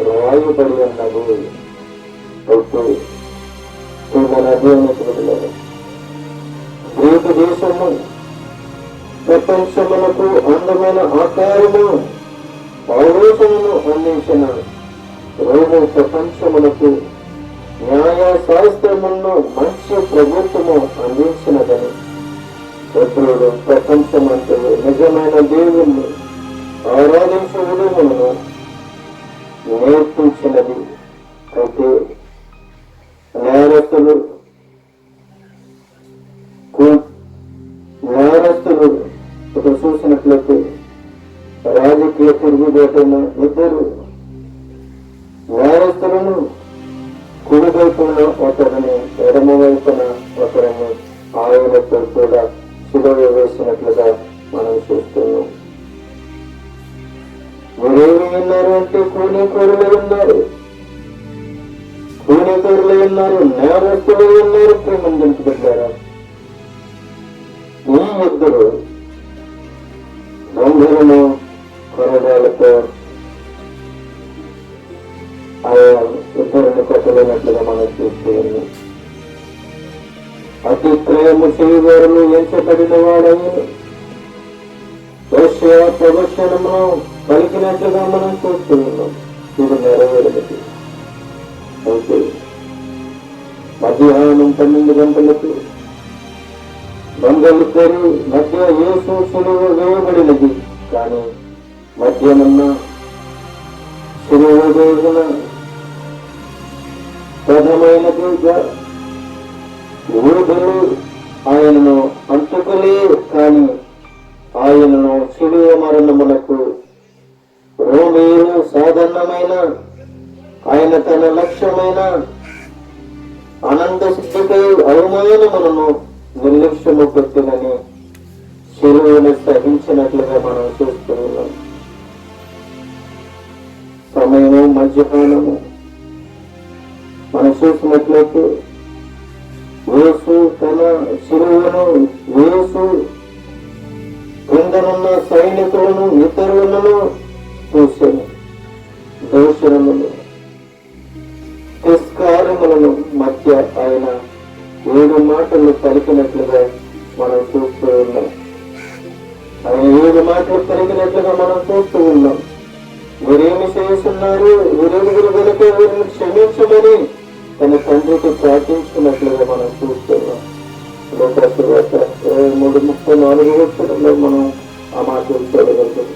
రాయబడి ఉన్నది. మన అధ్యయనకులు గ్రీకు దేశము ప్రపంచమునకు అందమైన ఆకారము ఆలోచనను అందించిన రోము ప్రపంచమునకు న్యాయ శాస్త్రమును మంచి ప్రభుత్వము అందించినదని ఎప్పుడు ప్రపంచమంటే నిజమైన దేవుణ్ణి ఆరాధించడమును నేర్పించినది. అయితే నేరస్తులు చూసినట్లయితే రాజకీయ తిరుగుబాటున ఇద్దరు నేరస్తులను కుడి వైపున ఒకరిని ఎడమ వైపున ఒకరిని ఆయనతో కూడా శిలువ వేసినట్లుగా మనం చూస్తున్నాం. మీరేమి విన్నారు అంటే కూలీకోరులే ఉన్నారు, కూలీకోరులే ఉన్నారు, నేరస్తులే ఉన్నారు. ప్రేమించబడ్డారా? ఈ ఇద్దరు దొంగలను కొరడాలతో ఆయన ఇద్దరిని కొట్టలేనట్లుగా మనం చూస్తూ ఉన్నాం. అతిక్రయము చేయవారు ఎంచబడిన వాడని ప్రవచనమును పలికినట్లుగా మనం చూస్తూ ఉన్నాం. ఇది నెరవేరినది. అయితే మధ్యాహ్నం 12 గంటలకు దొంగలిద్దరు మధ్య యేసు శిలువ వేయబడినది. కానీ మధ్యనున్న శిలువ వేసిన ప్రథమైనదిగా యూదులు ఆయనను అంటుకలే, కానీ ఆయనను శిలువ మరణమునకు రోమీయులు సాధారణమైన ఆయన తన లక్ష్యమైన అనంత సిద్ధికై అవమానములను నిర్లక్ష్యము పెట్టినని శిలువను సహించినట్లుగా మనం చూస్తూ ఉన్నాం. సమయము మధ్యాహ్నము మనం చూసినట్లయితే యేసు తన శిలువను యేసు క్రిందనున్న సైనికులను ఇతరులను చూశాను. దోషణములు తిరస్కారములను మధ్య ఆయన 7 మాటలు పలికినట్లుగా మనం చూస్తూ ఉన్నాం. ఆయన 7 మాటలు పలికినట్లుగా మనం చూస్తూ ఉన్నాం. వీరేమి చేస్తున్నారు? వీరెరుగురు కనుక వీరిని క్షమించమని తన తండ్రికి ప్రార్థించుకున్నట్లుగా మనం చూస్తున్నాం. లోకాసు 23:34 మనం ఆ మాటలు చూడగలుగుతాం.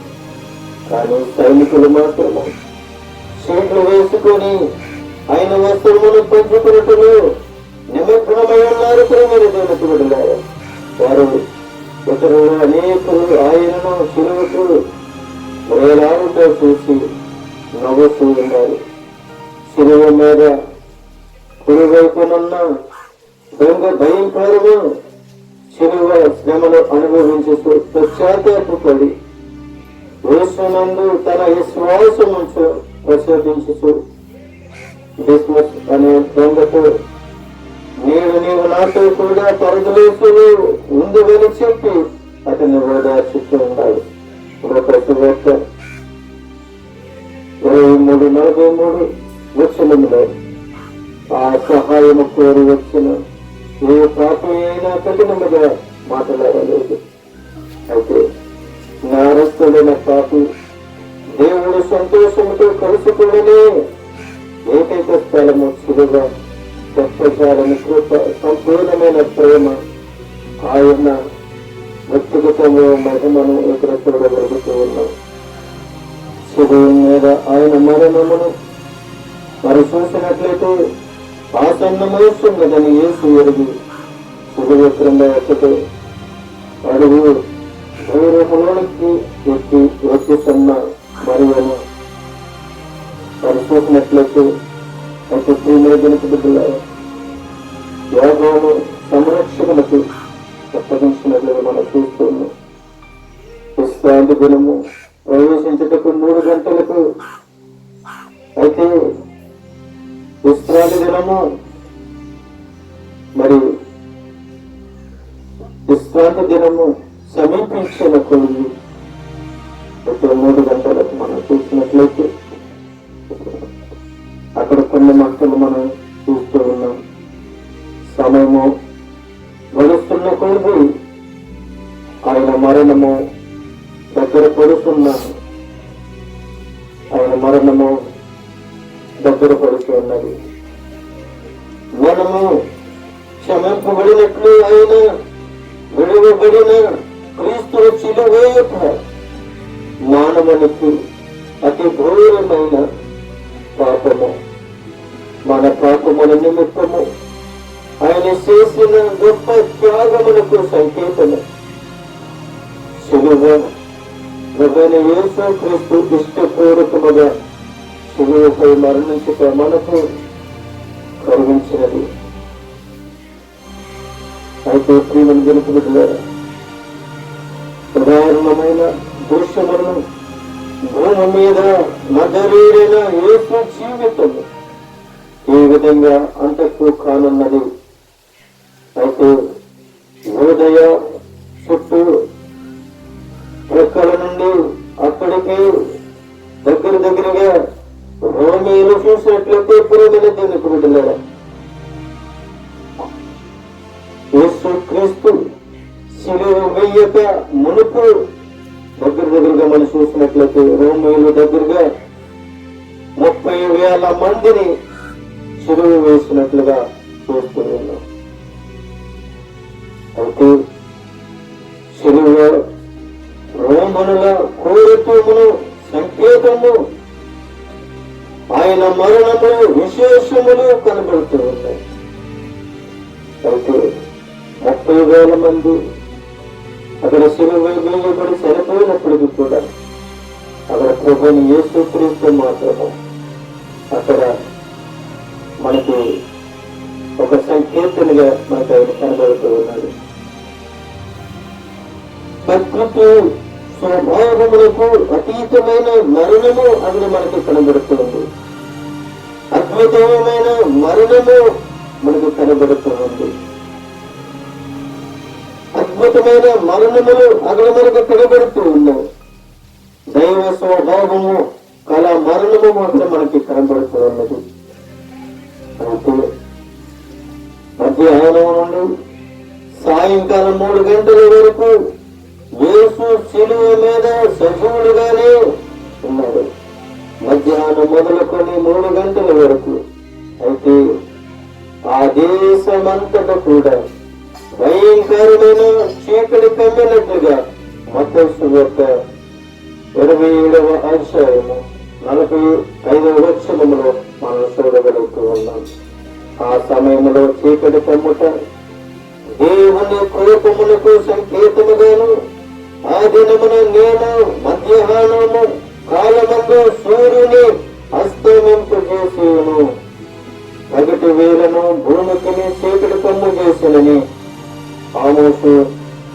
కానీ సైనికులు మాత్రము సీట్లు వేసుకొని ఆయన వస్తువులను పంచుకున్నట్లు నిమగ్నమై ఉన్నారు. ప్రేమలు దేవునికి విడుదలారు. వారు ఇతరులు అనేకులు ఆయనను శిలువకు వేలాడుతో చూసి నవ్వుతూ ఉన్నారు. శిలువ మీద కుడివైపునున్న దొంగ భయంకరము శిలువ శ్రమను అనుభవించు పశ్చాత్తాపడి యేసునందు తన విశ్వాసముంచు ప్రశోధించు డిస్మస్ అనే దొంగతో నీవు నాతో కూడా పరదలేసు ఉందని చెప్పి అతన్ని ఓదార్చుతూ ఉన్నాడు. 23:43 ఆ సహాయము కోరి వచ్చిన ఏ పాపి అయినా కఠినముగా మాట్లాడలేదు. అయితే నేరస్తుడైన పాపి దేవుడు సంతోషంతో కలుసుకోవడమే ఏకైక స్థలము శిలువ. చెప్పాలని కృప, సంపూర్ణమైన ప్రేమ, ఆయన వ్యక్తిగతము మహిమను ఇక్కడ చూడగలుగుతూ ఉన్నాం. శిలువ మీద ఆయన మరణమును మరి చూసినట్లయితే ఆసన్నమవుతున్నదని యేసు ఎరిగి శిలువ క్రింద ఎక్కడే అడుగు దూరములోనికి ఎక్కి వచ్చేస్తున్న మరియను మరి చూసినట్లయితే అయితే ప్రియమైనటువంటి బిడ్డలారా, యోగము సంరక్షణకు అప్పగించినట్లుగా మనం చూస్తున్నాం. విశ్రాంతి దినము ప్రవేశించుటకు 3 గంటలకు, అయితే విశ్రాంతి దినము మరి విశ్రాంతి దినము సమీపించిన కొద్ది అయితే 3 గంటలకు మనం చూసినట్లయితే అక్కడ కొన్ని మాటలు మనం చూస్తూ ఉన్నాం. సమయము గడుస్తున్న కొద్ది ఆయన మరణము దగ్గర పడుతున్న ఆయన మరణము దగ్గర పడుతున్నది. మనము క్షమింపబడినట్లు ఆయన విడువబడిన క్రీస్తు శిలువేయుట మానవునికి అతి ఘోరమైన పాపము. మన పాపముల నిమిత్తము ఆయన చేసిన గొప్ప త్యాగములకు సంకేతము. శిలువ ప్రభువైన యేసు క్రీస్తు ఇష్టపూర్వకముగా శిలువపై మరణించుట మనకు కలిగించినది. అయితే ప్రియమైన దేవుని బిడ్డలారా, సాధారణమైన దృశ్యములను భూమి మీద నజరేయుడైన యేసు జీవితం ఈ విధంగా అంతకు కానున్నది. అయితే యూదయ చుట్టూ ప్రక్కల నుండి అక్కడికి దగ్గరగా రోమీలు చూసినట్లయితే ప్రియమైన దేవుని బిడ్డలారా, యేసు క్రీస్తు శిలువ వేయక మునుపు దగ్గరగా మనం చూసినట్లయితే రోమీయులు దగ్గరగా 30,000 మందిని శిలువ వేసినట్లుగా చూస్తూ ఉన్నాం. అయితే శిలువ రోమనుల కోరికమును సంకేతము, ఆయన మరణములు విశేషములు కనబడుతూ ఉన్నాయి. అయితే 30,000 మంది అక్కడ శిలువ వేయబడి చనిపోయినప్పటికీ కూడా అక్కడ ప్రభువుని యేసు క్రీస్తు మాత్రము అక్కడ మనకి ఒక సంకేతముగా మనకు ఆయన కనబడుతూ ఉన్నాడు. ప్రకృతి స్వభావములకు అతీతమైన మరణము అక్కడ మనకు కనబడుతుంది. అద్భుతమైన మరణము మనకు కనబడుతుంది. అద్భుతమైన మరణములు అక్కడ మనకు కనబడుతూ ఉన్నాయి. దైవ స్వభావము కళ మరణము మాత్రం మనకి కనబడుతూ ఉన్నది. అయితే మధ్యాహ్నం నుండి సాయంకాలం 3 గంటల వరకు యేసు శిలువ మీద సజీవుడుగానే ఉన్నాడు. మధ్యాహ్నం మొదలుకొని 3 గంటల వరకు. అయితే ఆ దేశమంతటా కూడా భయంకరమైన చీకటి కమ్మినట్లుగా మత్తయి సువార్త 27వ అధ్యాయము 45వ వచనములో మనం చూడగలుగుతూ ఉన్నాం. ఆ సమయంలో చీకటి కమ్ముట దేవుని కోపములకు సంకేతముగాను, ఆ దినమున నేను మధ్యాహ్నము కాలమందు సూర్యుని అస్తమింపజేసేను, పగటి వేళను భూమికి చీకటి కమ్ము చేసినని ఆమోసు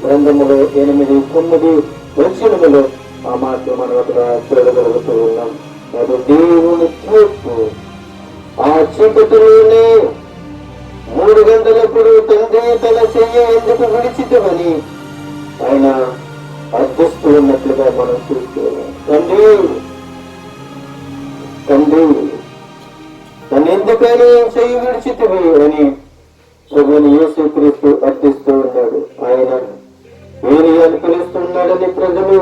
గ్రంథములో 8:9 వచనములో ఆ మాట మనం అక్కడ చూడగలుగుతూ ఉన్నాం. అది దేవుని తీర్పు. ఆ చీకటిలోనే 3 గంటలప్పుడు తండ్రి తన చెయ్య ఎందుకు విడిచితమని ఆయన అర్థిస్తూ ఉన్నట్లుగా మనం చూస్తూ ఉన్నాం. తండ్రి తను ఎందుకని చెయ్యి విడిచితవి అని ప్రభువుని యేసు క్రీస్తు అర్థిస్తూ ఉన్నాడు. ఆయన ఏలియాను పిలుస్తున్నాడని ప్రజలు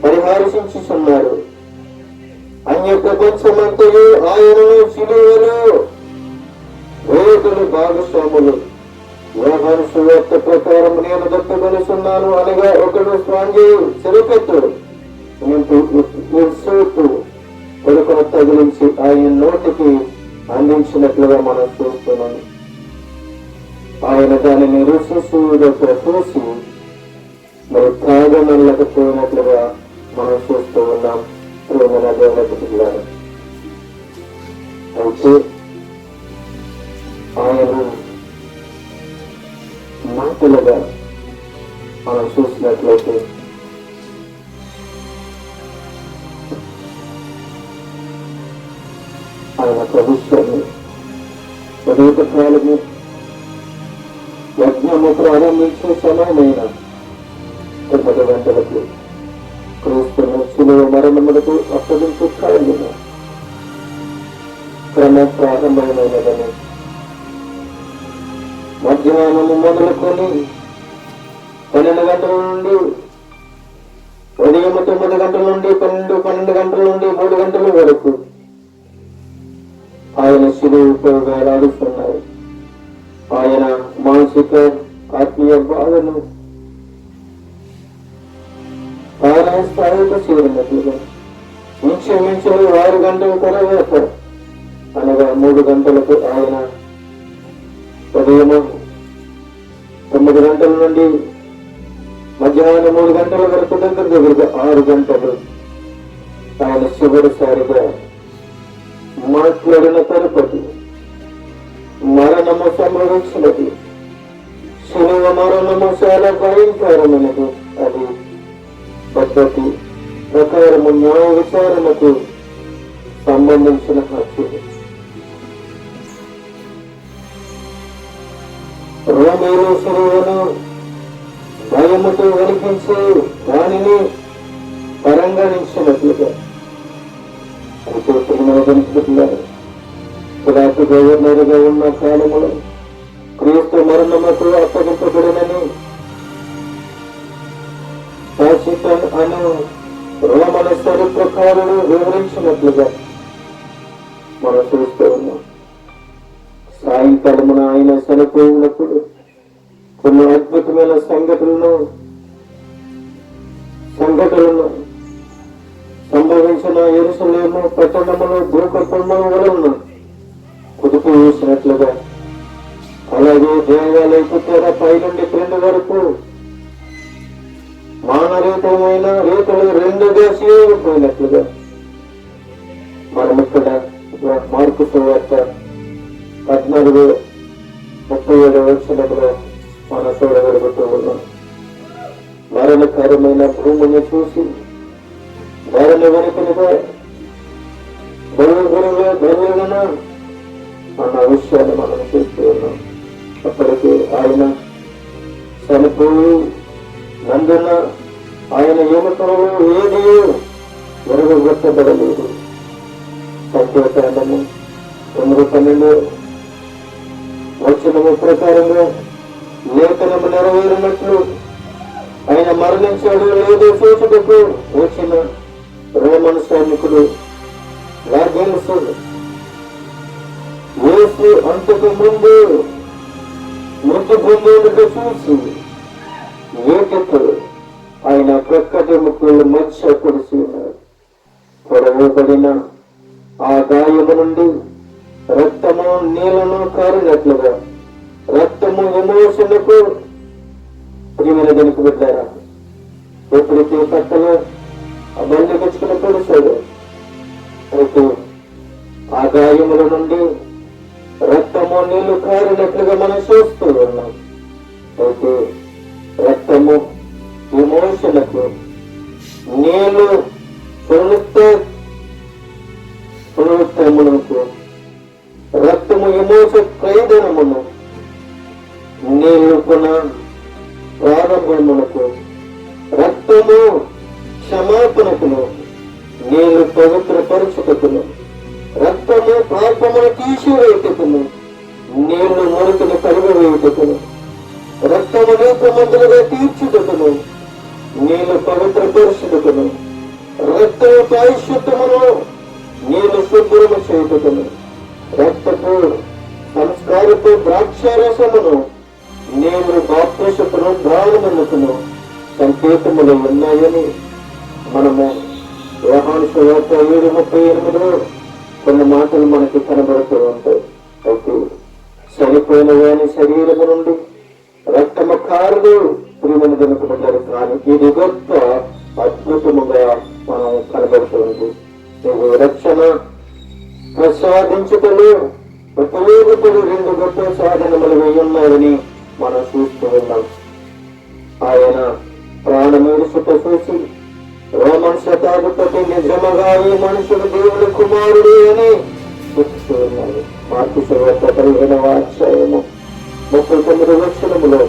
పరిహర్షించుచున్నారు. అన్య ప్రపంచమంతయు ఆయనను శిలువలో వేతులు భాగస్వాములు. యోహాను సువార్త ప్రకారం నేను దత్తగలుస్తున్నాను అనగా ఒకడు స్వాంజీ చెరుపెత్తుడు కొడుకును తగిలించి ఆయన నోటికి అందించినట్లుగా మనం చూస్తున్నాం. ఆయన దానిని చూసి మరి త్రాగనలేకపోయినట్లుగా మనం చూస్తూ ఉన్నాం. ప్రేమల దేవుని. అయితే ఆయన మాటలుగా మనం చూసినట్లయితే ఆయన ప్రభుత్వాన్ని అనేక కాలము యజ్ఞము ప్రారంభించే సమయమైన 9 గంటలకు క్రీస్తును శిలువ మరణములకు అప్పగించే కాలమైన క్రమ ప్రారంభమైనదని మధ్యాహ్నము మొదలుకొని 12 గంటల నుండి ఉదయం 9 గంటల నుండి 12 గంటల నుండి 3 గంటల వరకు ఆయన శిలువపై వేలాడుతున్నారు. ఆయన మానసిక ఆత్మీయ బాధను స్థాయిలో చేరినట్లుగా ఇంచుమించు 6 గంటల తర్వాత అనగా 3 గంటలకు ఆయన ఉదయం 9 గంటల నుండి మధ్యాహ్నం 3 గంటల వరకు దగ్గరగా 6 గంటలు ఆయన చివరిసారిగా మాట్లాడిన తరుపతి మరణము సంభవించినది. శిలువ మరణము చాలా భయంకరమైనది. అది పద్ధతి ప్రకారము న్యాయ విచారణకు సంబంధించిన హత్య. రోమీలు శిలువను భయముతో వణికించి దానిని పరిగణించినట్లుగా అయితే ప్రియమైనటువంటి పురాతి గవర్నర్గా ఉన్న కాలములో క్రీస్తు మరణముకు అప్పగింపబడినని టాసిటన్ అను రోమన చరిత్రకారుడు వివరించినట్లుగా మనం చూస్తూ ఉన్నాం. సాయంకాలమున ఆయన చనిపోయినప్పుడు కొన్ని అద్భుతమైన సంఘటనలు సంభవించిన యెరూషలేము పట్టణములో భూకంపము వలన కుదుపు వేసినట్లుగా, అలాగే దేవాలయపు తెర పైనుండి క్రింది వరకు మానరీతమైన రేతులు 2గా చీలిపోయినట్లుగా మనం ఇక్కడ మార్కు సువార్త 14:37 వచనంలో మనం చూడగలుగుతూ ఉన్నాం. మరణకరమైన భూమిని చూసి వారిని వెనుకలుగా బలుగురుగా అన్న విషయాన్ని మనం చూస్తూ ఉన్నాం. అప్పటికి ఆయన చనిపోయి నందున ఆయన ఎముకలలో ఏది వెలుగుగొట్టబడలేదు. సంఖ్యాకాండము 9:12 వచనము ప్రకారంగా లేఖనము నెరవేరినట్లు ఆయన మరణించాడు లేదో చూచుటకు వచ్చిన రోమన్ సైనికుడు యేసు అంతకు ముందు మృతి పొందేందుకు చూసి ఏకతో ఆయన ప్రక్కటి ముక్కులు మధ్య పొడిచి ఉన్నారు. పొడవబడిన ఆ గాయము నుండి రక్తము నీళ్లను కారినట్లుగా రక్తము విమోచనకు ప్రియమైన దానికి పెట్టారా. ఎప్పుడైతే పక్కలో ఆ బండి తెచ్చుకుని పొడిచాడు, అయితే ఆ గాయముల నుండి రక్తము నీళ్లు కారినట్లుగా మనం చూస్తూ ఉన్నాం. అయితే రక్తము విమోచనకు, నీళ్లు పునరుత్తమునకు, రక్తము విమోచ ప్రయోజనమును, నీళ్లు ప్రారంభమునకు, రక్తము క్షమాపణకును, నీళ్లు పవిత్రపరచుటకును, రక్తము పాపమును తీసివేయుటకును, నీళ్లు మురికిని కలుగవేయుటకును, రక్తము నీతిమంతులుగా తీర్చుటకును, నీళ్లు పవిత్రపరచుటకును, రక్తము పారిశుద్ధమును, నీళ్లు శుభ్రము చేయుటకును, రక్తపు సంస్కారపు ద్రాక్షారసమును, నీళ్లు బాప్తిసమును దానమునకును సంకేతములు ఉన్నాయని మనము యోహాను సువార్త 7:38లో కొన్ని మాటలు మనకి కనబడుతూ ఉంటాయి. అయితే చనిపోయిన వాని శరీరము నుండి రక్తము కారదు ప్రియమైన జనకున్నారు. కానీ ఇది గొప్ప అద్భుతముగా మనం కనబడుతుంది. ఇది రక్షణ ప్రసాదించుటలో ఉపయోగపడు 2 గొప్ప సాధనములు ఉన్నాయని మనం చూస్తూ ఉన్నాం. ఆయన ప్రాణమేడుసుట చూసి రోమన్ శతాధిపతి నిజముగా ఈ మనుషుడు దేవుడి కుమారుడు అని చెప్తూ ఉన్నారు. మార్కు సువార్త 15:39 వచనములో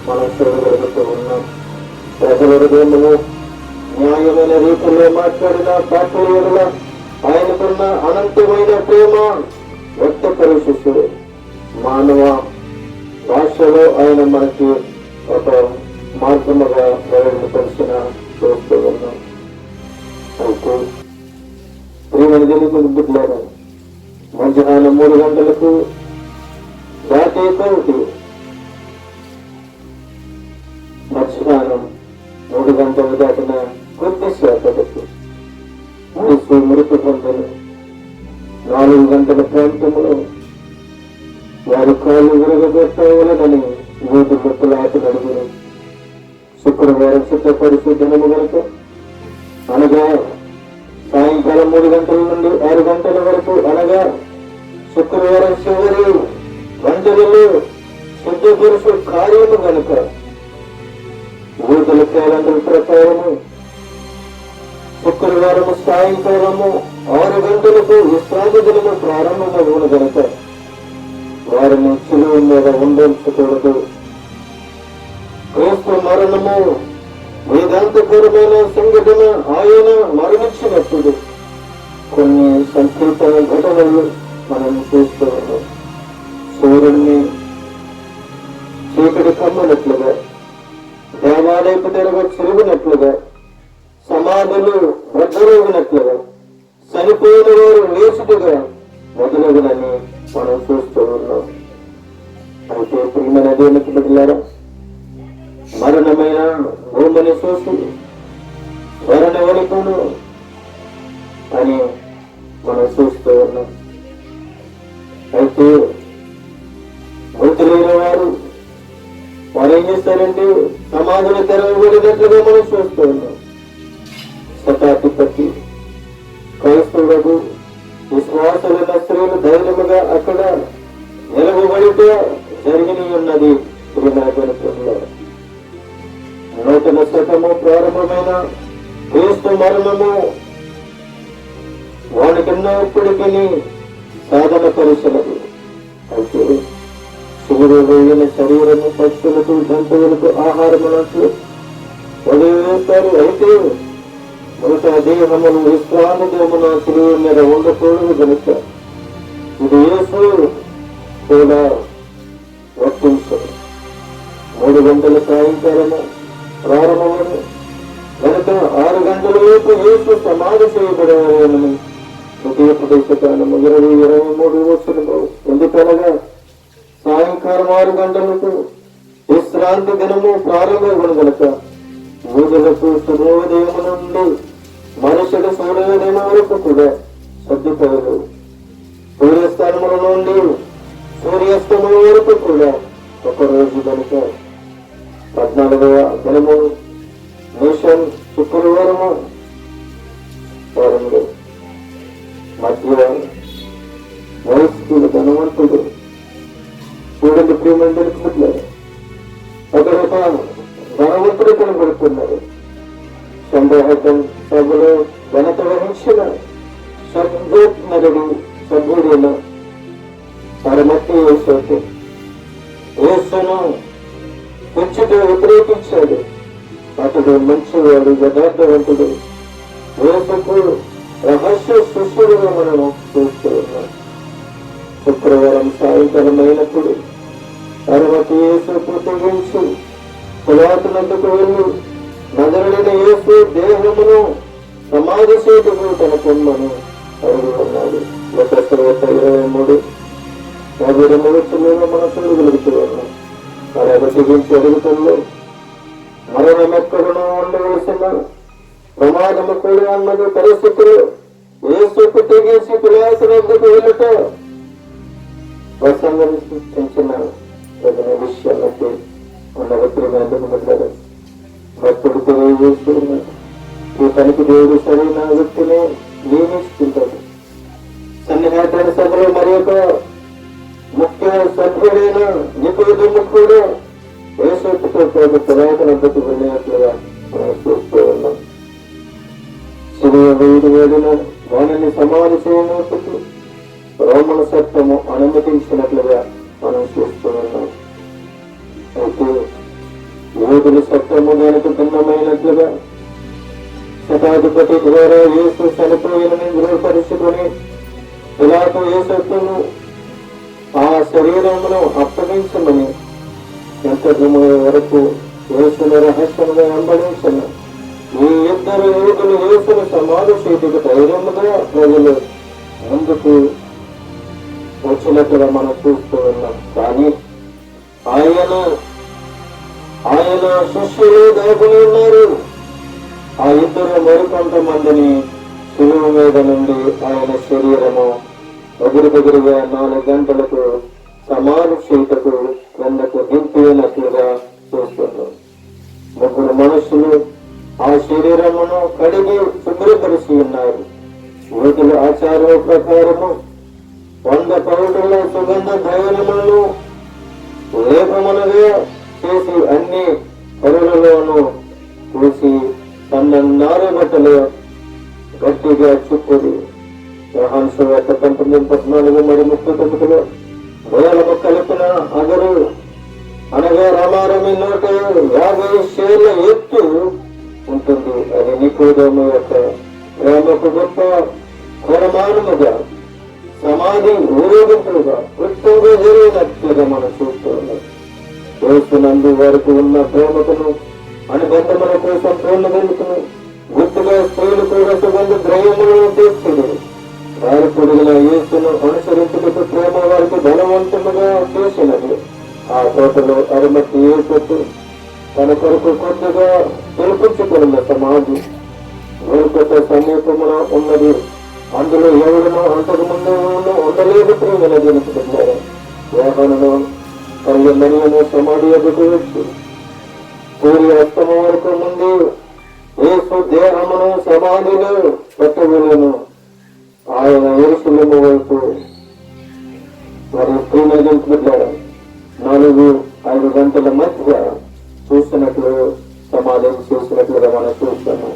మనం చూడగలుగుతూ ఉన్నాం. ప్రజల హృదయములో న్యాయమైన రీతిలో మాట్లాడిన పాపల ఆయనకున్న అనంతమైన ప్రేమ వ్యక్తపరుస్తూ మానవ భాషలో ఆయన మనకి ఒక మార్గముగా ప్రవేశపరిచిన చూస్తూ ఉన్నాం. అయితే ప్రియమైన దేవుని బిడ్డలారా, మధ్యాహ్నం 3 గంటలకు దాటే కోటి మధ్యాహ్నం 3 గంటలు దాటిన కొద్దిసేపటికి మృతి పొందిన 4 గంటల ప్రాంతంలో వారి కాళ్ళు విరగబెట్టవలనని 3 గుర్తులాట నడుగురు శుక్రవారం సిద్ధపరిచే దినము వరకు అనగా సాయంకాలం 3 గంటల నుండి 6 గంటల వరకు అనగా శుక్రవారం చివరి గంటలలో సిద్ధపరుచు కార్యము కనుక ఊతల క్యాలెండర్ ప్రకారము శుక్రవారం సాయంకాలము 6 గంటలకు విశ్రాంతి దినము ప్రారంభమవును గనుక వారిని శిలువ మీద ఉండించకూడదు. క్రీస్తు మరణము వేదాంతపరమైన సంఘటన. ఆయన మరణించినప్పుడు కొన్ని సంకీర్తన ఘటనలు మనం చూస్తూ ఉన్నాం. సూర్యుడిని చీకటి కమ్మినట్లుగా, దేవాలయపు తెరవ చెరువునట్లుగా, సమాధులు భద్రగినట్లుగా, చనిపోయిన వారు లేచుడుగా మొదలగునని మనం చూస్తూ ఉన్నాం. అయితే ప్రియమైన దేవునికి బిడ్డలారా, మరణమైన భూమిని చూసి మరణవనికును అని మనం చూస్తూ ఉన్నాం. అయితే మృతులైన వారు ఏం చేస్తారంటే సమాధులు తెరవబడినట్లుగా మనం చూస్తూ ఉన్నాం. శతాధిపతి క్రైస్తవులకు విశ్వాసులైన స్త్రీలు ధైర్యముగా అక్కడ నిలవబడితే జరిగిన ఉన్నది. నూతన శతము ప్రారంభమైన క్రీస్తు మరణము వాడికిన్నప్పటికీ సాధన పరిచినది. అయితే శివుడు వేయిన శరీరము పక్షులకు జంతువులకు ఆహారమునట్లు వదిలివేస్తారు. అయితే మృత దేహములు విశ్రాంతి దేహమున శిలువ మీద ఉండకూడదు కనుక ఇది యేసు కూడా వర్తించదు. 3 గంటల సాయంకాలము ప్రారంభమని కనుక 6 గంటల లోపు యేసు సమాధి చేయబడేవారని ఉపదేశకాలము 20-23 వచనము. ఎందుకనగా సాయంకాలం 6 గంటలకు విశ్రాంతి దినము ప్రారంభమని కనుక యూదులకు సూర్యోదయము నుండి మనుషుడు సూర్యోదయం వరకు కూడా సర్దుకోరు. సూర్యస్థానముల నుండి సూర్యాస్తమయం వరకు కూడా ఒకరోజు కనుక 14వ దినము నేషన్ శుక్రవారము వారంలో మధ్య వయస్కుడు ధనవంతుడు చూడండి ప్రియమండలి అక్కడ ఒక ధనవంతుడు కనబడుతున్నారు. సందేహం సభలో ఘనత వహించిన సద్గోత్మరుడు సభ్యుడైన పరమతి యేసును కొంచెంగా వ్యతిరేకించాడు. అతడు మంచివాడు, యథార్థవంతుడు, యేసుకు రహస్య శిష్యుడుగా మనం చూస్తూ ఉన్నాం. శుక్రవారం సాయంకాలం అయినప్పుడు పరమతి యేసుకు తెగించి పురాతనందుకు వెళ్ళి నజరుడైన యేసు దేహమును సమాధి చేతుకు తన కొమ్మను అడుగుతున్నాడు. 23 మనం చూడగలుగుతూ ఉన్నాం. మరి తెగించి అడుగుతుందో మరణం ఎక్కడనో ఉండవలసిన ప్రమాదము కూడా అన్నది పరిస్థితులు యేసుకు తెగించి పురాతనందుకు వెళ్ళట ప్రసంగం సృష్టించిన విషయాలకి ఉండవచ్చున్నారు. భక్తుడు తెలియజేస్తూ ఉన్నాడు, ఈ పనికి దేవుడు సరైన వ్యక్తిని నియమిస్తుంటాడు. సన్నిహిత సభలో మరి ఒక ముఖ్య సభ్యుడైన నికోదేము కూడా యేసుతో పాటు పురాతనందుకు వెళ్ళినట్లుగా మనం చూస్తూ ఉన్నాం. శిలువ వేడిన వాణిని సమాధి చేయనప్పుడు రోమన చట్టము అనుమతించినట్లుగా మనం చూస్తూ ఉన్నాం. అయితే యూదుల చట్టము దానికి భిన్నమైనట్లుగా శతాధిపతి ద్వారా యేసు చనిపోయినని ధృవపరుచుకొని పిలాతు యేసును ఆ శరీరమును అప్పగించమని ఎంత వరకు యేసును రహస్యంగా వెంబడించిన ఈ 2 యూదులు యేసును సమాధి చేతికి ధైర్యముగా ప్రజలు ముందుకు వచ్చినట్లుగా మనం చూస్తూ ఉన్నాం. కానీ ఆయన శిష్యులు దాగుని ఉన్నారు. ఆ 2 మరికొంతమందిని శిలువ మీద నుండి ఆయన శరీరము దగ్గరగా 4 గంటలకు సమాధి చేతకు క్రిందకు దింపినట్లుగా చూస్తున్నాం. 3 ఎక్కువగా చేసి అన్ని పనులలోనూ చూసి తన నారు బట్టలు గట్టిగా చుట్టది. యోహాను సువార్త 19:14-39 వేలకు కలిపిన అగరు అనగా రామారమి 150 షేర్ల ఎత్తు ఉంటుంది. అది నికోదేము యొక్క ప్రేమకు గొప్ప కొరమానముగా సమాధి ఊరేగింపులుగా కృత్యంగా జరిగినట్లుగా మనం చూస్తూ ఉన్నాం. యేసునందు వారికి ఉన్న ప్రేమకును అనుబంధముల కోసం పూర్ణగలుగుతును గుర్తుగా స్త్రీలు కూడా సుగంధ ద్రవ్యములను తీర్చుడు. వారి పొడిగిన యేసును అనుసరించుటకు ప్రేమ వారికి బలవంతముగా చేసినది. ఆ తోటలో అరుమతి యేసు తన కొరకు కొద్దిగా పిలిపించుకున్న సమాధి వెనుకత సమీపమున ఉన్నది. అందులో ఎవరినో అంతకు ముందు ఉండలేదు. ప్రియమైన జనకున్నారు యోహానును మరియను సమాధి ఎదుటి వచ్చి సూర్య అస్తమం వరకు ముందు యేసు దేహమును సమాధిలో పెట్టవలను. ఆయన యెరూషలేము వైపు మరి ప్రియమైన 4-5 గంటల మధ్య చూసినట్లు సమాధం చేసినట్లుగా మనం చూస్తాము.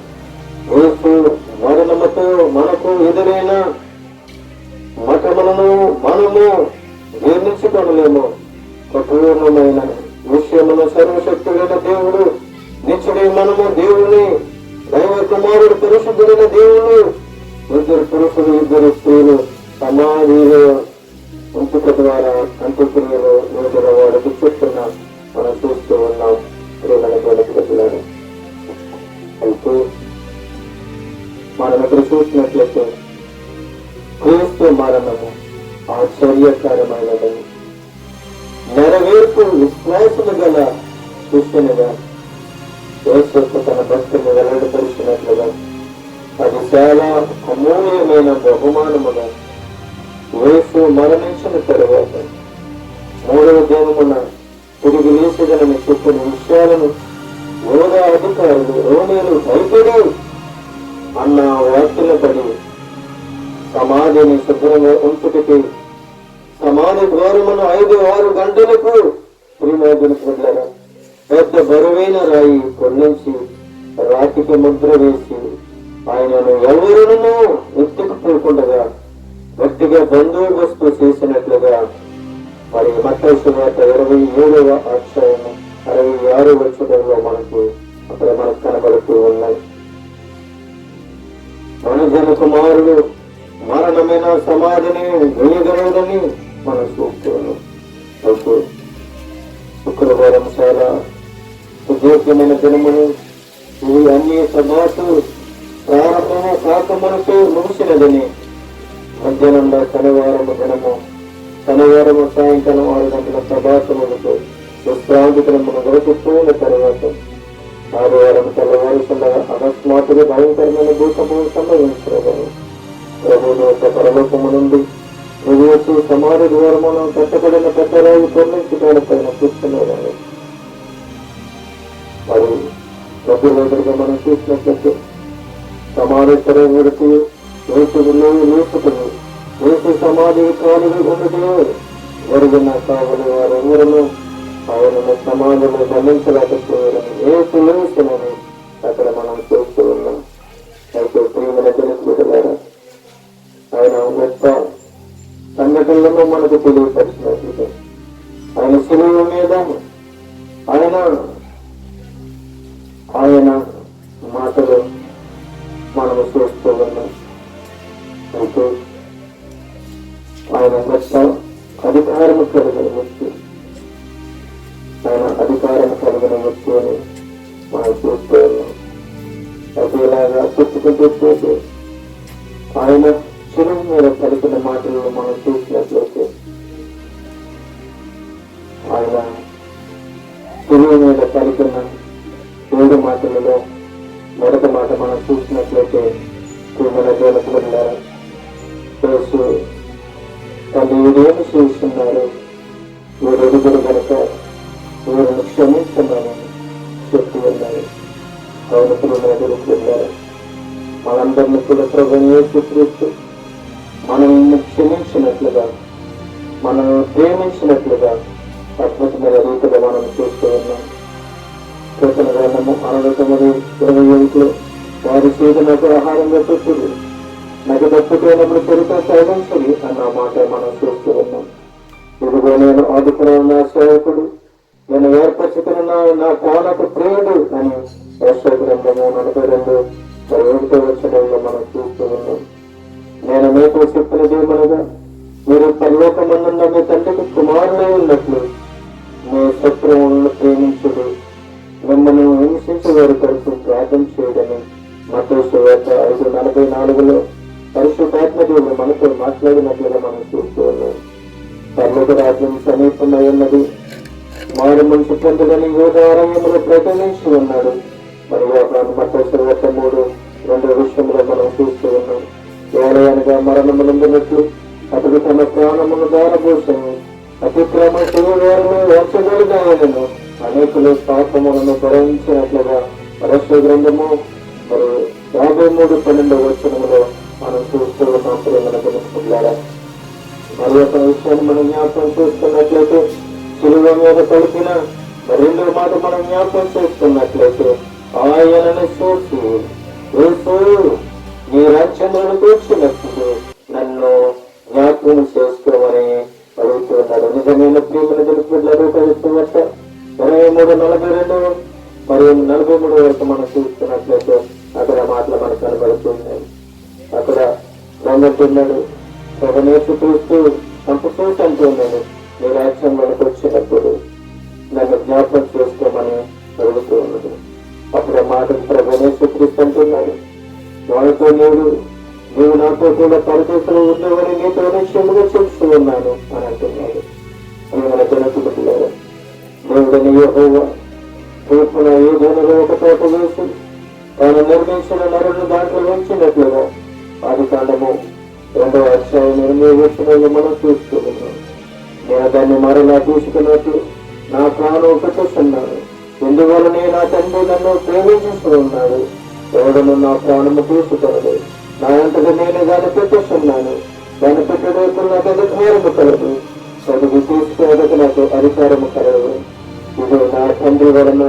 యేసు మరణముతో మనకు ఎదురైన మఠములను మనము నిర్మించుకోలేము. కఠోరమైన విషయమును సర్వశక్తుడైన దేవుడు నిత్యుడై మనము దేవుని దైవ కుమారుడు పరిశుద్ధుడైన దేవుడు 2 పురుషులు 2 స్త్రీలు సమాధిలో ఉంచుట ద్వారా అంత్యక్రియలు నిలిచిన వాడికి చెప్తున్నా మనం చూస్తూ ఉన్నాం. ప్రేమలను అయితే మనం ఇక్కడ చూసినట్లయితే క్రీస్తు మరణము ఆశ్చర్యకరమైనది, నెరవేర్పు విశ్వాసము గల సూచనగా యేసు తన భక్తిని వెల్లడిపరిచినట్లుగా అది చాలా అమూల్యమైన బహుమానముగా యేసు మరణించిన తరువాత 3వ దినమున తిరిగి లేచదనని చెప్పిన విషయాలను యోధా అధికారులు రోమీలు భయపడి అన్న వార్తల పడి సమాధిని శుభ్రంగా ఉంచుటకి సమాధి ద్వారమును 5-6 గంటలకు ప్రియమోదనుకుంటారా పెద్ద బరువైన రాయి పొల్లించి రాతికి ముద్ర వేసి ఆయనను ఎవరునూ ఎత్తుకుపోకుండా గట్టిగా బందోబస్తు చేసినట్లుగా మరి మత్తయి సువార్త 27వ అధ్యాయము 66వ వచనంలో మనకు అక్కడ మనకు కనబడుతూ ఉన్నాయి. మనుజన కుమారుడు మరణమైన సమాధిని వేయగలడని మనం చూస్తున్నాం. శుక్రవారం చాలా సుదీర్ఘమైన దినమును ఇవి అన్ని సభాసు ప్రారంభము కాకమునకు ముగిసినదని మధ్యాహ్నం శనివారము సాయంకాలం 6 గంటల సభాసములకు విశ్రాంతి దినమును గడుపుతున్న తర్వాత ఆదివారం తెల్లవారుతున్న అకస్మాత్తుగా భయంకరమైన భూకంపం సంభవించడం ప్రభువు యొక్క పరలోకము నుండి వచ్చి సమాధి ద్వారమును కట్టబడిన పెద్దరాయి పొందించడానికి పైన కూర్చున్నాడు. మరి ప్రభుత్వ మనం చూసినట్లయితే సమాధి విడిచి వేసుకుని వేసి సమాధి కాలుగా ఉండటే జరిగిన కావలి వారెవరూ ఆయనను సమాధిలో గమనించలేకపోయారని వేసి లేసినని అక్కడ మనం చూస్తూ ఉన్నాం. అయితే ప్రియమైన తెలుసుకుంటున్నారా ఆయన గొప్ప సంఘటనలను మనకు తెలియపరిచినట్లుగా ఆయన శిలువ మీద ఆయన మాటలు మనము చూస్తూ ఉన్నాం. అయితే ఆయన గొప్ప అధికారము కలిగిన వ్యక్తి, ఆయన అధికారం కలిగిన వ్యక్తి అని మనం చూస్తూ ఉన్నాం. అయితే ఇలాగా చెప్పుకుంటూ ఆయన శిలువ మీద పలికిన మాటలను మనం చూసినట్లయితే ఆయన శిలువ మీద పలికిన 7 మాటలలో మొదటి మాట మనం చూసినట్లయితే ప్రియమైన దేవుని యేసు తల్లి వీరేమి చేస్తున్నారు, వీరెడుగురు కనుక వీరిని క్షమిస్తున్నానని చెప్పి ఉన్నారు. అవును ప్రియమైన దేవుని మనందరినీ కూడా ప్రభువుని యేసుక్రీస్తు మనల్ని క్షమించినట్లుగా, మనల్ని ప్రేమించినట్లుగా అద్భుతమైన రీతిలో మనం చూస్తూ ఉన్నాం. కీర్తన గ్రంథము 69:21 వారి చేతి నాకు ఆహారంగా పెట్టుడు, నాకు దప్పుతైనప్పుడు పెరుక సైలించది అన్న మాట మనం చూస్తూ ఉన్నాం. ఇదిగో నేను ఆదుకున్న నా సేవకుడు, నేను ఏర్పరచుకున్న నా పాలకు ప్రియుడు అని యెషయా గ్రంథము 42:1 మనం చూస్తూ ఉన్నాం. నేను మీతో చెప్పినదేమనగా, మీరు పరలోకమందున్న మీ తండ్రికి కుమారులై ఉన్నట్లు మీ శత్రువులను ప్రేమించుడు, మిమ్మల్ని హింసించే వారి కొరకు ప్రార్థన చేయడని మత్తయి 5:44 పరిశుద్ధాత్మ దేవుడు మనతో మాట్లాడినట్లుగా మనం చూస్తూ ఉన్నాం. పరలోక రాజ్యం సమీపమై ఉన్నది, మారు మనిషి పొందులని యోగారంగంలో ప్రకటించి ఉన్నాడు. మరియు మత్తయి 3:2 మనం చూస్తూ ఉన్నాం. ఏలయనగా మరణమునందునట్లు అతడు తన ప్రాణమును దారబోసను, అతిక్రమ చేయవారిని వంచగలిగాయను, అనేకులు పాపములను భరించినట్లుగా యెషయా గ్రంథము 53:12 మనం చూస్తూ ఉన్నాం. ప్రేమనుకున్నారా, మరి ఒక విషయాన్ని మనం జ్ఞాపకం చేసుకున్నట్లయితే, శిలువ మీద పలికిన రెండో మాట మనం జ్ఞాపకం చేసుకున్నట్లయితే, ఆయనను చూసి యేసు నీ రాజ్యములను కూర్చున్నప్పుడు నన్ను జ్ఞాపకం చేసుకోమని అడుగుతున్నాడు. నిజమైన ప్రేమను తెలుపుతున్నారు. 23:42 మరియు 43 వరకు మనం చూస్తున్నట్లయితే అక్కడ మాటలు మనకు కనబడుతున్నాయి. అక్కడ రంగుతున్నాడు, ప్రభునేసు చూస్తూ తప్పు చూసి అంటున్నాడు, నీ రాజ్యంలోకి వచ్చినప్పుడు నన్ను జ్ఞాపకం చేసుకోమని అడుగుతూ ఉన్నాడు. అప్పుడు మాటలు ప్రభునేసు క్రీస్తు అంటున్నాడు, వాడితో నీవు నాతో కూడా పరదేశంలో ఉండేవారి నీతో నిశ్చయముగా చూస్తూ ఉన్నాను అని అంటున్నాడు. మన జనకులారా, దేవుడని యెహోవా తూర్పున ఏ జనులు ఒక తోట వేసి తాను నిర్మించిన నరులను దాంట్లో ఉంచినట్లుగా ఆదికాండము 2:8 మనం చూస్తూ ఉన్నాం. నేను దాన్ని మరలా తీసుకున్నట్లు నా ప్రాణం పెట్టేస్తున్నాను, ఎందువలనే నా తండ్రి నన్ను ప్రేమించుతూ ఉన్నాడు. ఎవడను నా ప్రాణము తీసుకున్నది, నా అంతగా నేను దాన్ని పెట్టేస్తున్నాను. దాన్ని పెట్టడానికి నాకు అధికారము కలదు, చదువు తీసుకోవడానికి నాకు అధికారము కలదు. ఇది నా తండ్రి వలన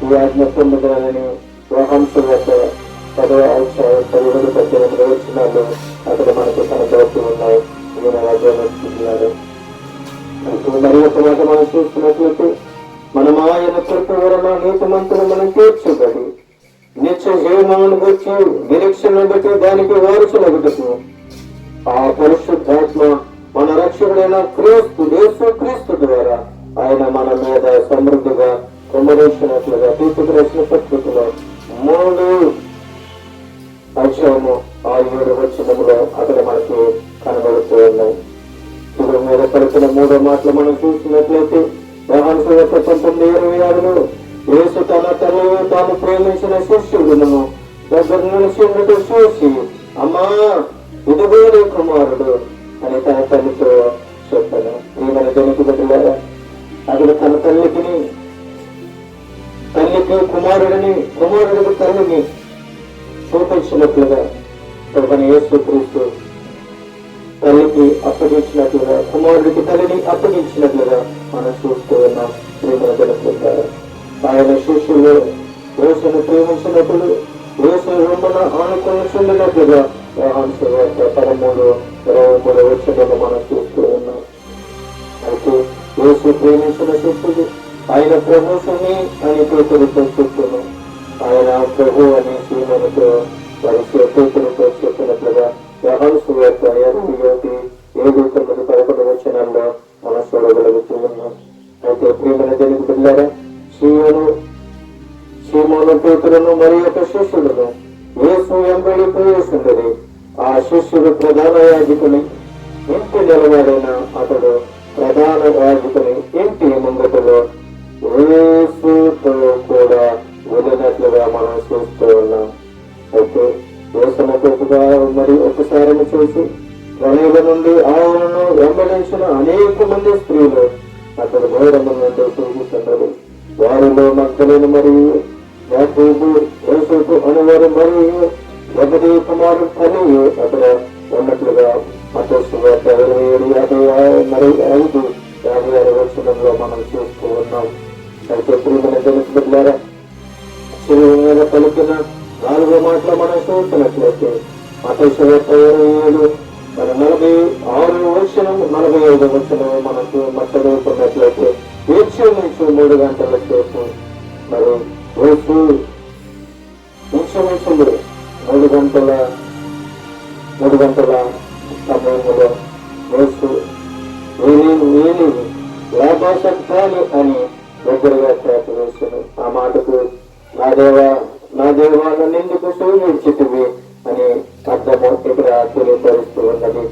ఈ ఆజ్ఞ పొందుతానని యోహాను 10:17 అక్కడ మనకు కనబడుతూ ఉన్నాయి. మరి ఒక మాట మనం చూస్తున్నట్లయితే, మనం ఆయన కృప వలన నీతిమంతులు మనం తీర్చబడి నిత్య జీవనాన్ని బట్టి నిరీక్షణను బట్టి దానికి వారసులగుటకు ఆ పరిశుద్ధాత్మ మన రక్షకుడైన యేసు ద్వారా ఆయన మన మీద సమృద్ధిగా కుమ్మరించినట్లుగా తీర్పుకు రాసిన పత్రికలో 3:7 అక్కడ మనకి కనబడుతూ ఉన్నాయి. శిలువ మీద పలికిన 3వ మాటలు మనం చూసినట్లయితే యోహాను 19:26 యేసు తన తల్లి తాను ప్రేమించిన శిష్యుడును దగ్గర నిలిచినట్టు చూసి, అమ్మా ఇదిగో నీ కుమారుడు అని తన తల్లితో చెప్పాను. ఈ మన జనకు బదులారా, అక్కడ తన తల్లికి కుమారుడికి తల్లిని చూపించినట్లుగా ప్రభువైన యేసు క్రీస్తు తల్లికి అప్పగించినట్లుగా, కుమారుడికి తల్లిని అప్పగించినట్లుగా మనం చూస్తూ ఉన్నాం. ప్రేమను జనకులారా, ఆయన శిష్యులు యేసును ప్రేమించినప్పుడు యేసు రొమ్మున ఆనుకొని చెందినట్లుగా యోహాను 13:23 మనం చూస్తూ ఉన్నాం. అయితే యేసు ప్రేమించిన శిష్యుడు ఆయన ప్రభుని అని పేతురుతో చెప్తున్నాం. ఆయన ప్రభు అని సీమనుతో వారి పేతురుతో చెప్పినట్లుగా యోహాను 7:7-11 మనం చూడగలుగుతూ ఉన్నాం. అయితే ప్రేమను జనకు బిడ్డలారా, సీమోను పేతురును మరి ఒక శిష్యుడును యేసు వెంబడిపోయేసింది. ఆ శిష్యుడు ప్రధాన యాజకుని ఇంటి నిలబడిన అతడు ప్రధాన యాజకుని ఇంటి ముంగటలో యేసుతో కూడా వెళ్ళినట్లుగా మనం చూస్తూ ఉన్నాం. అయితే యేసునకుగా మరి ఒకసారి చూసి ప్రణయుల నుండి ఆయనను వెంబడించిన అనేక మంది స్త్రీలు అతడు ఘోరము నుండి చూపుతున్నారు. వారిలో మగ్దలేను మరియు యాకోబు, యోసేపు అనేవారు మరియు జబదీ కుమారుడు తల్లి అక్కడ ఉన్నట్లుగా మత్తయి 27:55 16 వచనంలో మనం చూస్తూ ఉన్నాం. అయితే ప్రియమైన దేవుని బిడ్డలారా, శిలువ మీద పలికిన 4వ మాటలో మనం చూసినట్లయితే మత్తయి సువార్త 27 మరి 46 వచనం 45 వచనం మనకు చదువుకున్నట్లయితే ఇంచుమించు 3 గంటల సేపు మరి రోజు ఇంచుమించు 3 గంటల సమయంలో రోజు వేలి లాభాసక్తాలు అని దగ్గరగా చేత వేసాను. ఆ మాటకు నా దేవా నన్నెందుకు సూచించితివి అని అర్థము ఇక్కడ తెలియపరుస్తూ ఉన్నది.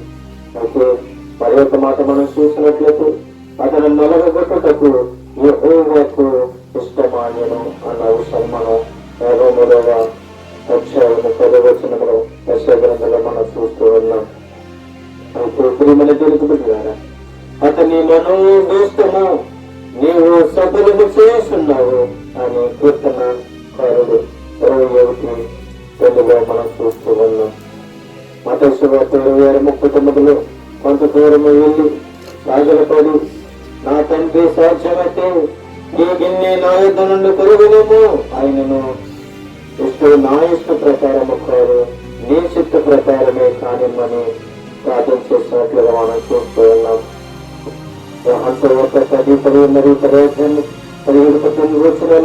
అయితే మరి ఒక మాట మనం చూసినట్లయితే అతను నలగొట్టుటకు యెహోవాకు ఇష్టమాయను అన్న విషయం మనం 53వ అధ్యాయము 10వ వచనంలో యెషయా గ్రంథంలో మనం చూస్తూ ఉన్నాం. అయితే ప్రియమైన దేవుని బిడ్డలారా, అతని మనోదోస్తము నీవు సఫలము చేస్తున్నావు అని కీర్తనకారుడు 21:2 మనం చూస్తూ ఉన్నాం. మత్తయి సువార్త 26:39 కొంత దూరము వెళ్ళి సాగలపడి నా తండ్రి సాధ్యమైతే ఈ గిన్నె నా యుద్ధ నుండి పెరుగునేమో, ఆయనను నా ఇష్ట ప్రకారము కాదు నీ చిత్త ప్రకారమే కానిమ్మని ప్రార్థన చేసినట్లుగా మనం చూస్తూ ఉన్నాం.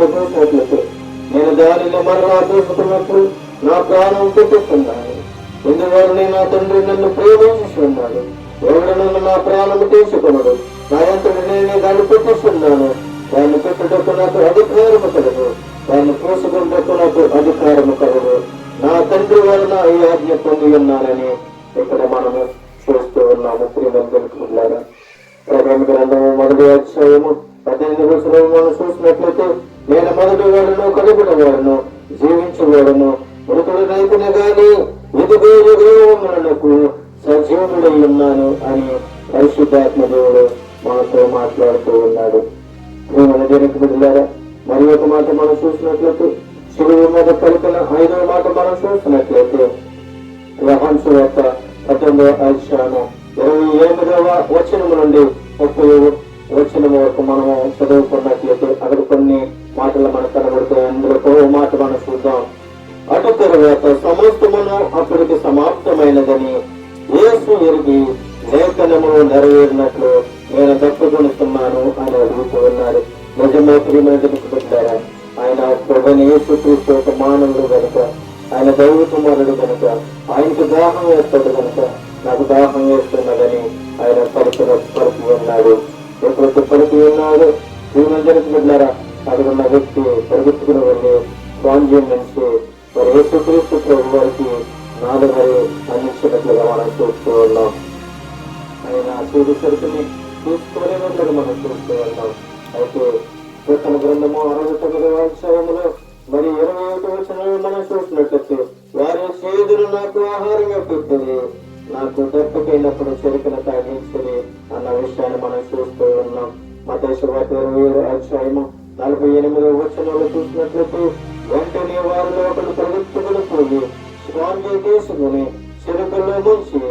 చూసినట్లయితే నేను దానిని మరలా చూసుకున్నప్పుడు నా ప్రాణం పెట్టుకున్నాను. ఎందువల్ల నా తండ్రి నన్ను ప్రేమించున్నాడు. ఎవరు నన్ను నా ప్రాణము తీసుకున్నాడు. నా యంత్రుడు నేను దాన్ని పెట్టిస్తున్నాను. దాన్ని పెట్టుటకు నాకు అధికారము కలదు. దాన్ని పూసుకుంటూ నాకు అధికారము కలదు. నా తండ్రి వలన ఈ ఆజ్ఞ పొంది ఉన్నానని ఇక్కడ మనము చూస్తూ ఉన్నాము. ప్రియమైన ప్రకటన గ్రంథము 1వ అధ్యాయము 18వ వచనం మనం చూసినట్లయితే నేను మొదటి వాడును కడుపున వాడును జీవించువాడును మృతుడు రైతున గాని ఇదిగో యుగములకు సజీవుడై ఉన్నాను అని పరిశుద్ధాత్మ దేవుడు మనతో మాట్లాడుతూ ఉన్నాడు. ప్రియమైన దేవుని బిడ్డలారా, మరి ఒక మాట మనం చూసినట్లయితే శిలువ మీద పలికిన 5వ మాట మనం చూసినట్లయితే యోహాను సువార్త 19వ అధ్యాయము 28వ వచనము నుండి 30వ వచనము వరకు మనము చదువుకున్నట్లయితే అక్కడ కొన్ని మాటలు మనకు కనబడతాయి. అందులో ఒక మాట మనం చూద్దాం. అటు తరువాత సమస్తమును అప్పటికి సమాప్తమైనదని యేసు ఎరిగి లేఖనమును నెరవేరినట్లు నేను తప్పుకొనిస్తున్నాను అని అడుగుతూ ఉన్నారు. నిజమే ప్రియమైన పెట్టారా, ఆయన ప్రభువైన యేసుక్రీస్తు ఒక మానవుడు కనుక, ఆయన దైవ కుమారుడు కనుక, ఆయనకు దాహం వేస్తాడు కనుక నాకు దాహం వేస్తున్నదని ఆయన పలికి ఉన్నాడు. ఎప్పుడైతే పలికి ఉన్నాడు ప్రియమైన బిడ్డలారా, అక్కడ ఉన్న వ్యక్తి పరిగెత్తుకుని వెళ్ళి స్వాంజ్యం నుంచి మరి యేసుక్రీస్తు ప్రభు వారికి నాలుగరి అందించినట్లుగా మనం చూస్తూ ఉన్నాం. ఆయన సూర్య సరుకుని తీసుకోలేనట్లుగా మనం చూస్తూ ఉన్నాం. అయితే కీర్తన గ్రంథము 69వ అధ్యాయములో మరి 21వ వచనంలో మనం చూసినట్లయితే వారి చేదులు నాకు ఆహారంగా పెట్టింది, నాకు దప్పకైనప్పుడు చెరుకును తాగించింది అన్న విషయాన్ని మనం చూస్తూ ఉన్నాం. మత్తయి సువార్త 27వ అధ్యాయము 48వ వచనంలో చూసినట్లయితే వెంటనే వారిలో ఒకడు పరిగెత్తుకుని పోయి స్వామి తీసుకుని చెరుకుల్లో ముంచి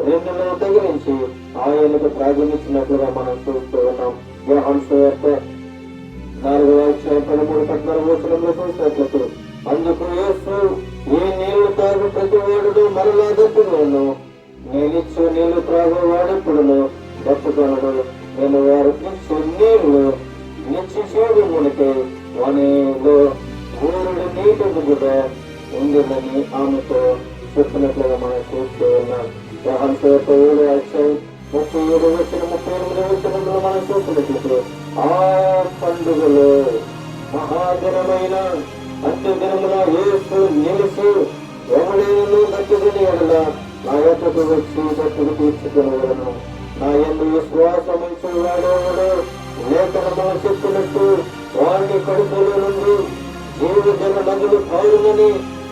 2 తగిలించి ఆయనకు త్రాగినిచ్చినట్లుగా మనం చూస్తూ ఉన్నాం. యోహాను సువార్త 4వ అధ్యాయం 13-14 వచనంలో చూసినట్లయితే అందుకు యేసు ఈ నీళ్లు తాగు ప్రతి వాడును మరలా దప్పుకొను, నేనిచ్చు నీళ్లు త్రాగు వాడెప్పుడును దప్పుకొనడు, నేను వారికి ఇచ్చు నీళ్లు నిచ్చి చేడు మునికే వానిలో ఊరుడు నీటి దిగుగా ఉంటుందని ఆమెతో చెప్పినట్లుగా మనం చూస్తూ ఉన్నాం. యోహాను సువార్త 7వ అధ్యాయం 37 వచనం 38 వచనంలో మనం చూసినట్లయితే ఆ పండుగలో మహాదినమైన అత్యదినమున యేసు నిలిచి ఎవడైనా దక్కుకుని ఎడల నా యొక్కకు వచ్చి దక్కుకు తీర్చుకునేవాడు. నా యందు విశ్వాసం వాడేవాడు లేఖనము చెప్పినట్టు వాడిని కడుపులో నుండి జీవజల నదులు పారులని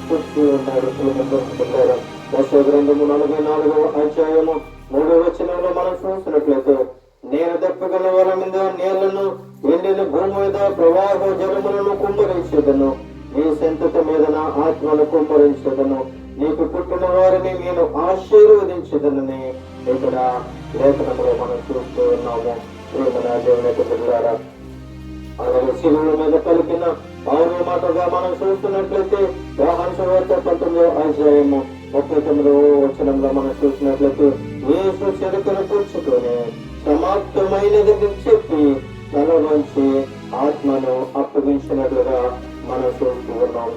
చెప్తూ ఉన్నాడు. యెషయా గ్రంథము 44వ అధ్యాయము 3వ వచనంలో మనం చూసినట్లయితే నేను దప్పగల వారి మీద నీళ్లను ఎండిన భూమి మీద ప్రవాహ జలములను కుమ్మరించదను, నీ సంతత మీద నా ఆత్మను కుమ్మరించదను, నీకు పుట్టిన వారిని నేను ఆశీర్వదించదనని ఇక్కడ లేఖనంలో మనం చూస్తూ ఉన్నాము. ప్రేమన దేవుని ద్వారా అలాగే శిలువ మీద పలికిన ఆరో మాటగా మనం చూస్తున్నట్లయితే యోహాను సువార్త 19:39 మనం చూసినట్లయితే యేసు చెరుకును పుచ్చుకొని సమాప్తమైనది చెప్పి తనలోంచి ఆత్మను అప్పగించినట్లుగా మనం చూస్తూ ఉన్నాం.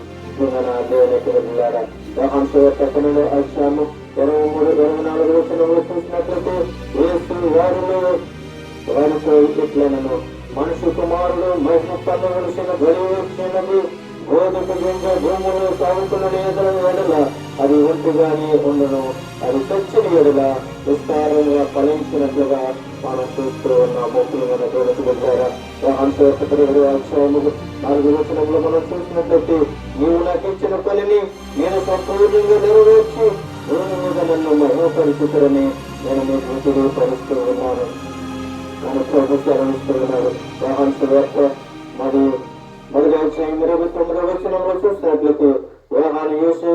దేవుని ద్వారా యోహాను సువార్త 12:23-24 చూసినట్లయితే యేసు వారితో ఇట్లనను మనుషు కుమారుడు మహిమ పొందవలసిన గడి వచ్చినది గోధుమ గింజ భూములు సాగుతున్న ఎడల అది ఒంటిగానే ఉండను, అది చచ్చిన ఎడల విస్తారంగా ఫలించినట్లుగా మనం చూస్తూ ఉన్నాము. ముఖ్యమైన దేవుని ద్వారా యోహాను సువార్త 17:4 మనం చూసినట్లయితే నీవు నాకు ఇచ్చిన పనిని నేను సంపూర్ణంగా నెరవేర్చి భూమి మీద నన్ను మహిమపరుచుతారని నేను మీకు తెలియపరుస్తూ ఉన్నాను అని ప్రభు సెలవిస్తున్నాడు. యోహాను సువార్త 19:29 చూసినట్లయితే యోహాను యేసు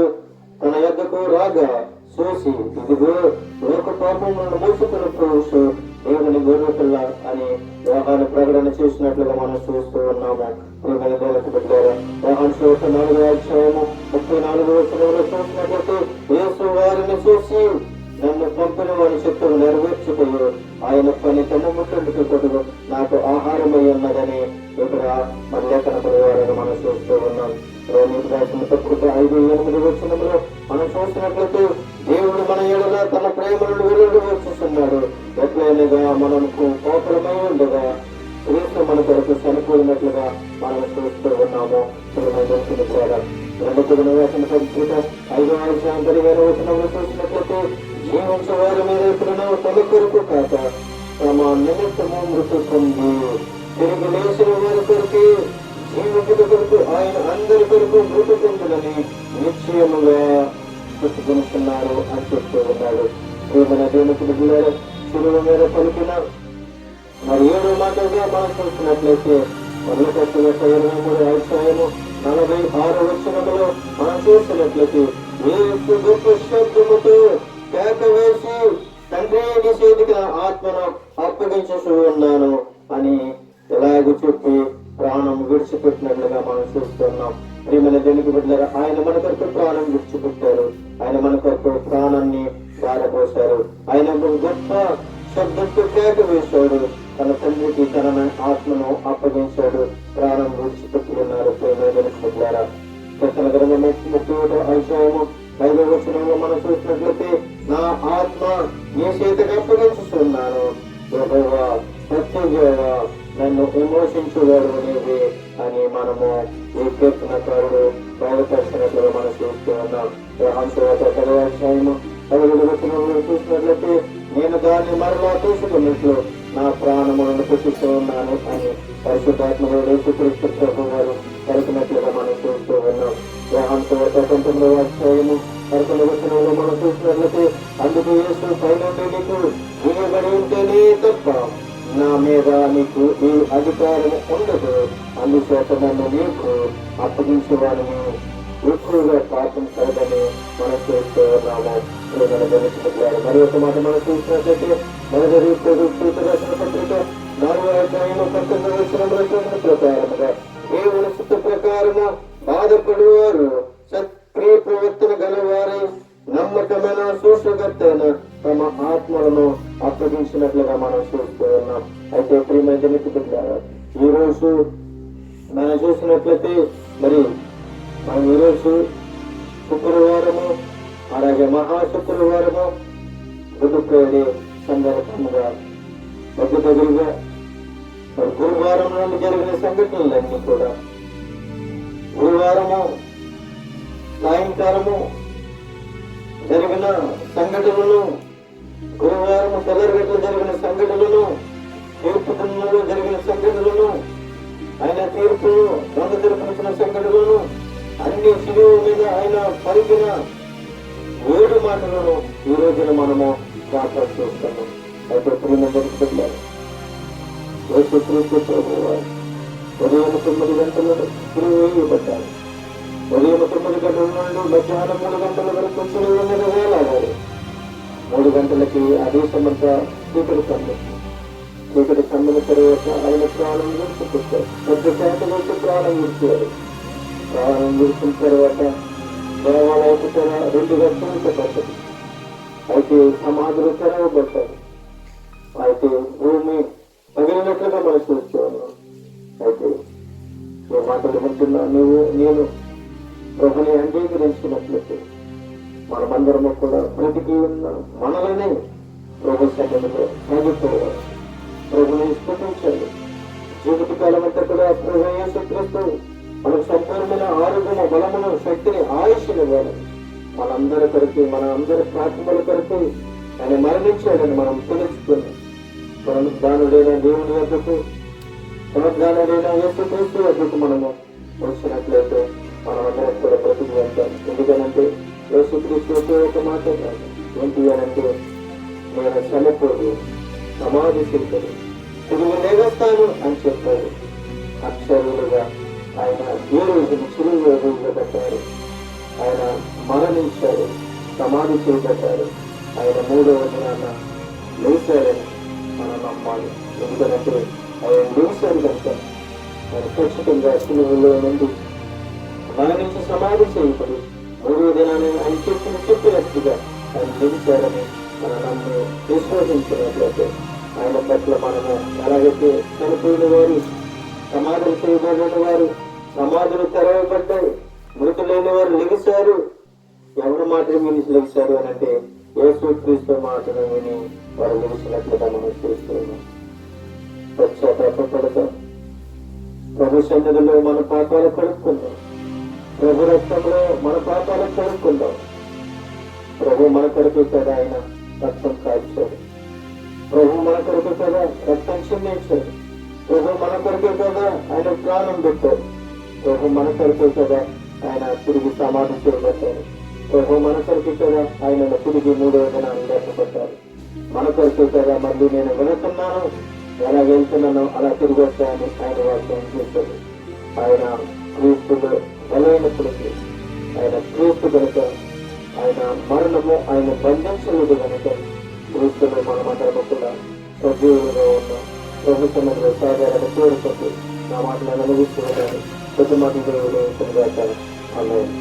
తన యొద్దకు రాగా చూసి ఇదిగో లోక పాపములను మోసుకున్న పురుషు దేవుని గొర్రెపిల్ల అని యోహాను ప్రకటన చేసినట్లుగా మనం చూస్తూ ఉన్నాము. యోహాను సువార్త 4:34 చూసినట్లయితే యేసు వారిని చూసి నన్ను పంపిన వారి చిత్తము నెరవేర్చుటయు ఆయన పని తన ముట్టడికి కొడుకు నాకు ఆహారమై ఉన్నదని ఇక్కడ మన లేఖన పరివారాన్ని మనం చూస్తూ ఉన్నాం. రోమికి రాసిన పత్రిక 5:8 మనం చూసినట్లయితే దేవుడు మన ఎడల తన ప్రేమను వెల్లడిస్తున్నాడు. ఎట్లయినగా మనకు కోపలమై ఉండగా క్రీస్తు మన కొరకు చనిపోయినట్లుగా మనం చూస్తూ ఉన్నాము. రాసిన పత్రిక 5:15 చూసినట్లయితే జీవించేవారి మీద ఎప్పుడైనా తమ కొరకు కాక తమ నిమిత్తము మృతి పొంది తిరిగి లేచిన వారి కొరకు జీవించుట కొరకు ఆయన అందరి కొరకు మృతి పొందులని నిశ్చయముగా పుట్టుకొనిస్తున్నారు అని చెప్తూ ఉన్నాడు. మన దేవునికి బిడ్డలారా శిలువ మీద పలికిన మరి 7వ మాటగా మనం చూసినట్లయితే 1 మనం చూసినట్లయితే గొప్ప శబ్దముతో కేక వేసి తండ్రి నీ చేతికి ఆత్మను అప్పగించుతూ ఉన్నాను అని ఎలాగూ చెప్పి ప్రాణం విడిచిపెట్టినట్లుగా మనం చూస్తున్నాం. ప్రియమైన దేవునికి బిడ్డలారా ఆయన మన కొరకు ప్రాణం విడిచిపెట్టారు. ఆయన మన కొరకు ప్రాణాన్ని దారపోశారు. ఆయన గొప్ప శబ్దంతో కేక వేశాడు. తన తండ్రికి తన ఆత్మను అప్పగించాడు. ప్రాణం విడిచిపెట్టి ఉన్నారు. ప్రియమైన దేవునికి బిడ్డలారా కీర్తన గ్రంథం 31:5 మనం చూసినట్లయితే నా ఆత్మ నీ చేతికి అప్పగించుతున్నాను, యెహోవా సత్యదేవా నన్ను విమోచించువాడు అనేది అని మనము ఈ కీర్తనకారుడు బయలుపరిచినట్లుగా మనం చూస్తూ ఉన్నాం. యోహాను సువార్త 10:17 చూసినట్లయితే నేను దాన్ని మరలా తీసుకున్నట్లు నా ప్రాణములను పుట్టిస్తూ ఉన్నాను అని పరిశుద్ధాత్మలో యేసుక్రీస్తు ప్రభువు వారు పలికినట్లుగా మనం చూస్తూ ఉన్నాం. యోహాను సువార్త 19:11 మనం చూసినట్లయితే అందుకు యేసు పైనుండి నీకు ఇవ్వబడి ఉంటేనే తప్ప నా మీద నీకు ఈ అధికారం ఉండదు, అందుచేత నన్ను నీకు అప్పగించేవాడిని ఎక్కువగా పాపం కలదని మనం చూస్తూ ఉన్నాము. మరి ఒక మాట మనం చూసినట్లయితే రాసిన పత్రిక 4:19 ప్రకారముగా దేవుని చిత్త ప్రకారము బాధపడువారు సత్క్రియ ప్రవర్తన గలవారి నమ్మకమైన సూచకర్తైన తమ ఆత్మలను అప్పగించినట్లుగా మనం చూస్తూ ఉన్నాం. అయితే ప్రియమైన బిడ్డలారా ఈ రోజు మనం చూసినట్లయితే మరి మనం ఈరోజు శుక్రవారము అలాగే మహాశుక్రవారము గురుప్రేడి సందర్భంగా దగ్గరగా గురువారం నుండి జరిగిన సంఘటనలన్నీ కూడా గురువారము సాయంకాలము జరిగిన సంఘటనలను, గురువారము తెల్లరిగట్లో జరిగిన సంఘటనలను, తీర్పు దినంలో జరిగిన సంఘటనలను, ఆయన తీర్పును దొంగ తీర్పునిచ్చిన సంఘటనలను అన్ని శిలువ మీద ఆయన పలికిన 7 మాటలను ఈ రోజున మనము జ్ఞాపకం చూస్తున్నాం. అయితే ప్రియమైన యేసుక్రీస్తు ప్రభువు ఉదయం 9 గంటలకు శిలువ వేయబడ్డారు. ఉదయం 9 గంటల నుండి మధ్యాహ్నం 3 గంటల వరకు శిలువ మీద వేలాడారు. 3 గంటలకి ఆ దేశమంతా చీకటి కమ్మింది. చీకటి కమ్మిన తర్వాత ఆయన ప్రాణం విడిచిపెట్టారు. పెద్ద చేత నుంచి ప్రాణం విడిచారు. ప్రాణం విడిచిన తర్వాత దేవాలయపు తెర 2 గంటలు పడ్డది. అయితే సమాధులు తెరవబడ్డారు. అయితే భూమి పగిలినట్లుగా మనం చూస్తూ ఉన్నాం. అయితే ఏ మాటలు వింటున్నా నేను ప్రభుని అంగీకరించినట్లయితే మనమందరము కూడా బ్రతికి ఉన్న మనలనే ప్రభు సన్నిధిలో సాగిపోవాలి. ప్రభుని స్తుతించాలి. జీవితకాలం అంతా కూడా ప్రభు యేసుక్రీస్తు మనకు సంపూర్ణమైన ఆరోగ్యము, బలమును, శక్తిని, ఆయుష్నివ్వాలి. మన అందరి ప్రార్థనల కొరకు ఆయన మరణించాడని మనం తెలుసుకున్నాం. మనం దానుడైన దేవుని వద్దకు, పునర్దానుడైన యేసుక్రీస్తు వద్దకు మనము వచ్చినట్లయితే మనమందరం కూడా బ్రతికి వెళ్తాం. ఎందుకనంటే యేసుక్రీస్తు ఒక మాట ఏంటి అనంటే, నేను చనిపోదు, సమాధి చేశాను, తిరిగి లేవస్తాను అని చెప్పాడు. అక్షరులుగా ఆయన ఏ రోజును చిరుగు రోజులు పెట్టారు. ఆయన మరణించాడు, సమాధి చేయబడ్డాడు. ఆయన 3వ దినాన లేచాడని మనం నమ్మాలి. ఎందుకంటే ఆయన లేచాడు కనుక ఆయన ఖచ్చితంగా చిలువలో నుండి మరణించి సమాధి చేయబడి 3వ దినాన్ని ఆయన చెప్పినట్టుగా ఆయన లేచాడని మనం నమ్మి విశ్వసించినట్లయితే ఆయన పట్ల మనము ఎలాగైతే చనిపోయిన వారు, సమాధులు చేయబడిన వారు, సమాధులు తెరవబడ్డాయి, మృతులైన వారు లెగిశారు. ఎవరి మాటలు విని లెగిశారు అని అంటే యేసుక్రీస్తు మాటలు విని వారు లెగిసినట్లుగా మనం చూస్తున్నాం. పశ్చాత్తాపడతాం. ప్రభు సన్నిధిలో మన పాపాలు కడుక్కుందాం. ప్రభు రక్తంలో మన పాపాలు కడుక్కుందాం. ప్రభు మన కొరకు కదా ఆయన రక్తం కాల్చాడు. ప్రభు మన కొరకు కదా రక్తం చిందించాడు. ప్రభు మన కొరకు కదా ఆయన ప్రాణం పెట్టాడు. ప్రభు మన కొరకు కదా ఆయన తిరిగి సమాధి చేయబడ్డారు. ప్రభు మన కొరకు కదా ఆయనను తిరిగి 3వ దినాన్ని లేకపోతారు. మన కొరకు కదా మళ్ళీ నేను వెళుతున్నాను, ఎలా వెళ్తున్నానో అలా తిరిగి వస్తాయని ఆయన వాక్యం చేశాడు. ఆయన క్రీస్తులో బలైనప్పటికీ ఆయన క్రీస్తు కనుక ఆయన మరణము ఆయన బంధించలేదు కనుక క్రీస్తులో మనమందరము కూడా సజీవులుగా ఉన్నాం. ప్రభు సన్నిధిలో సాధారణ కోరుకుంటూ నా మాటలను అనుభవిస్తున్నాను. ప్రతి మాట దేవుడు అన్నాడు.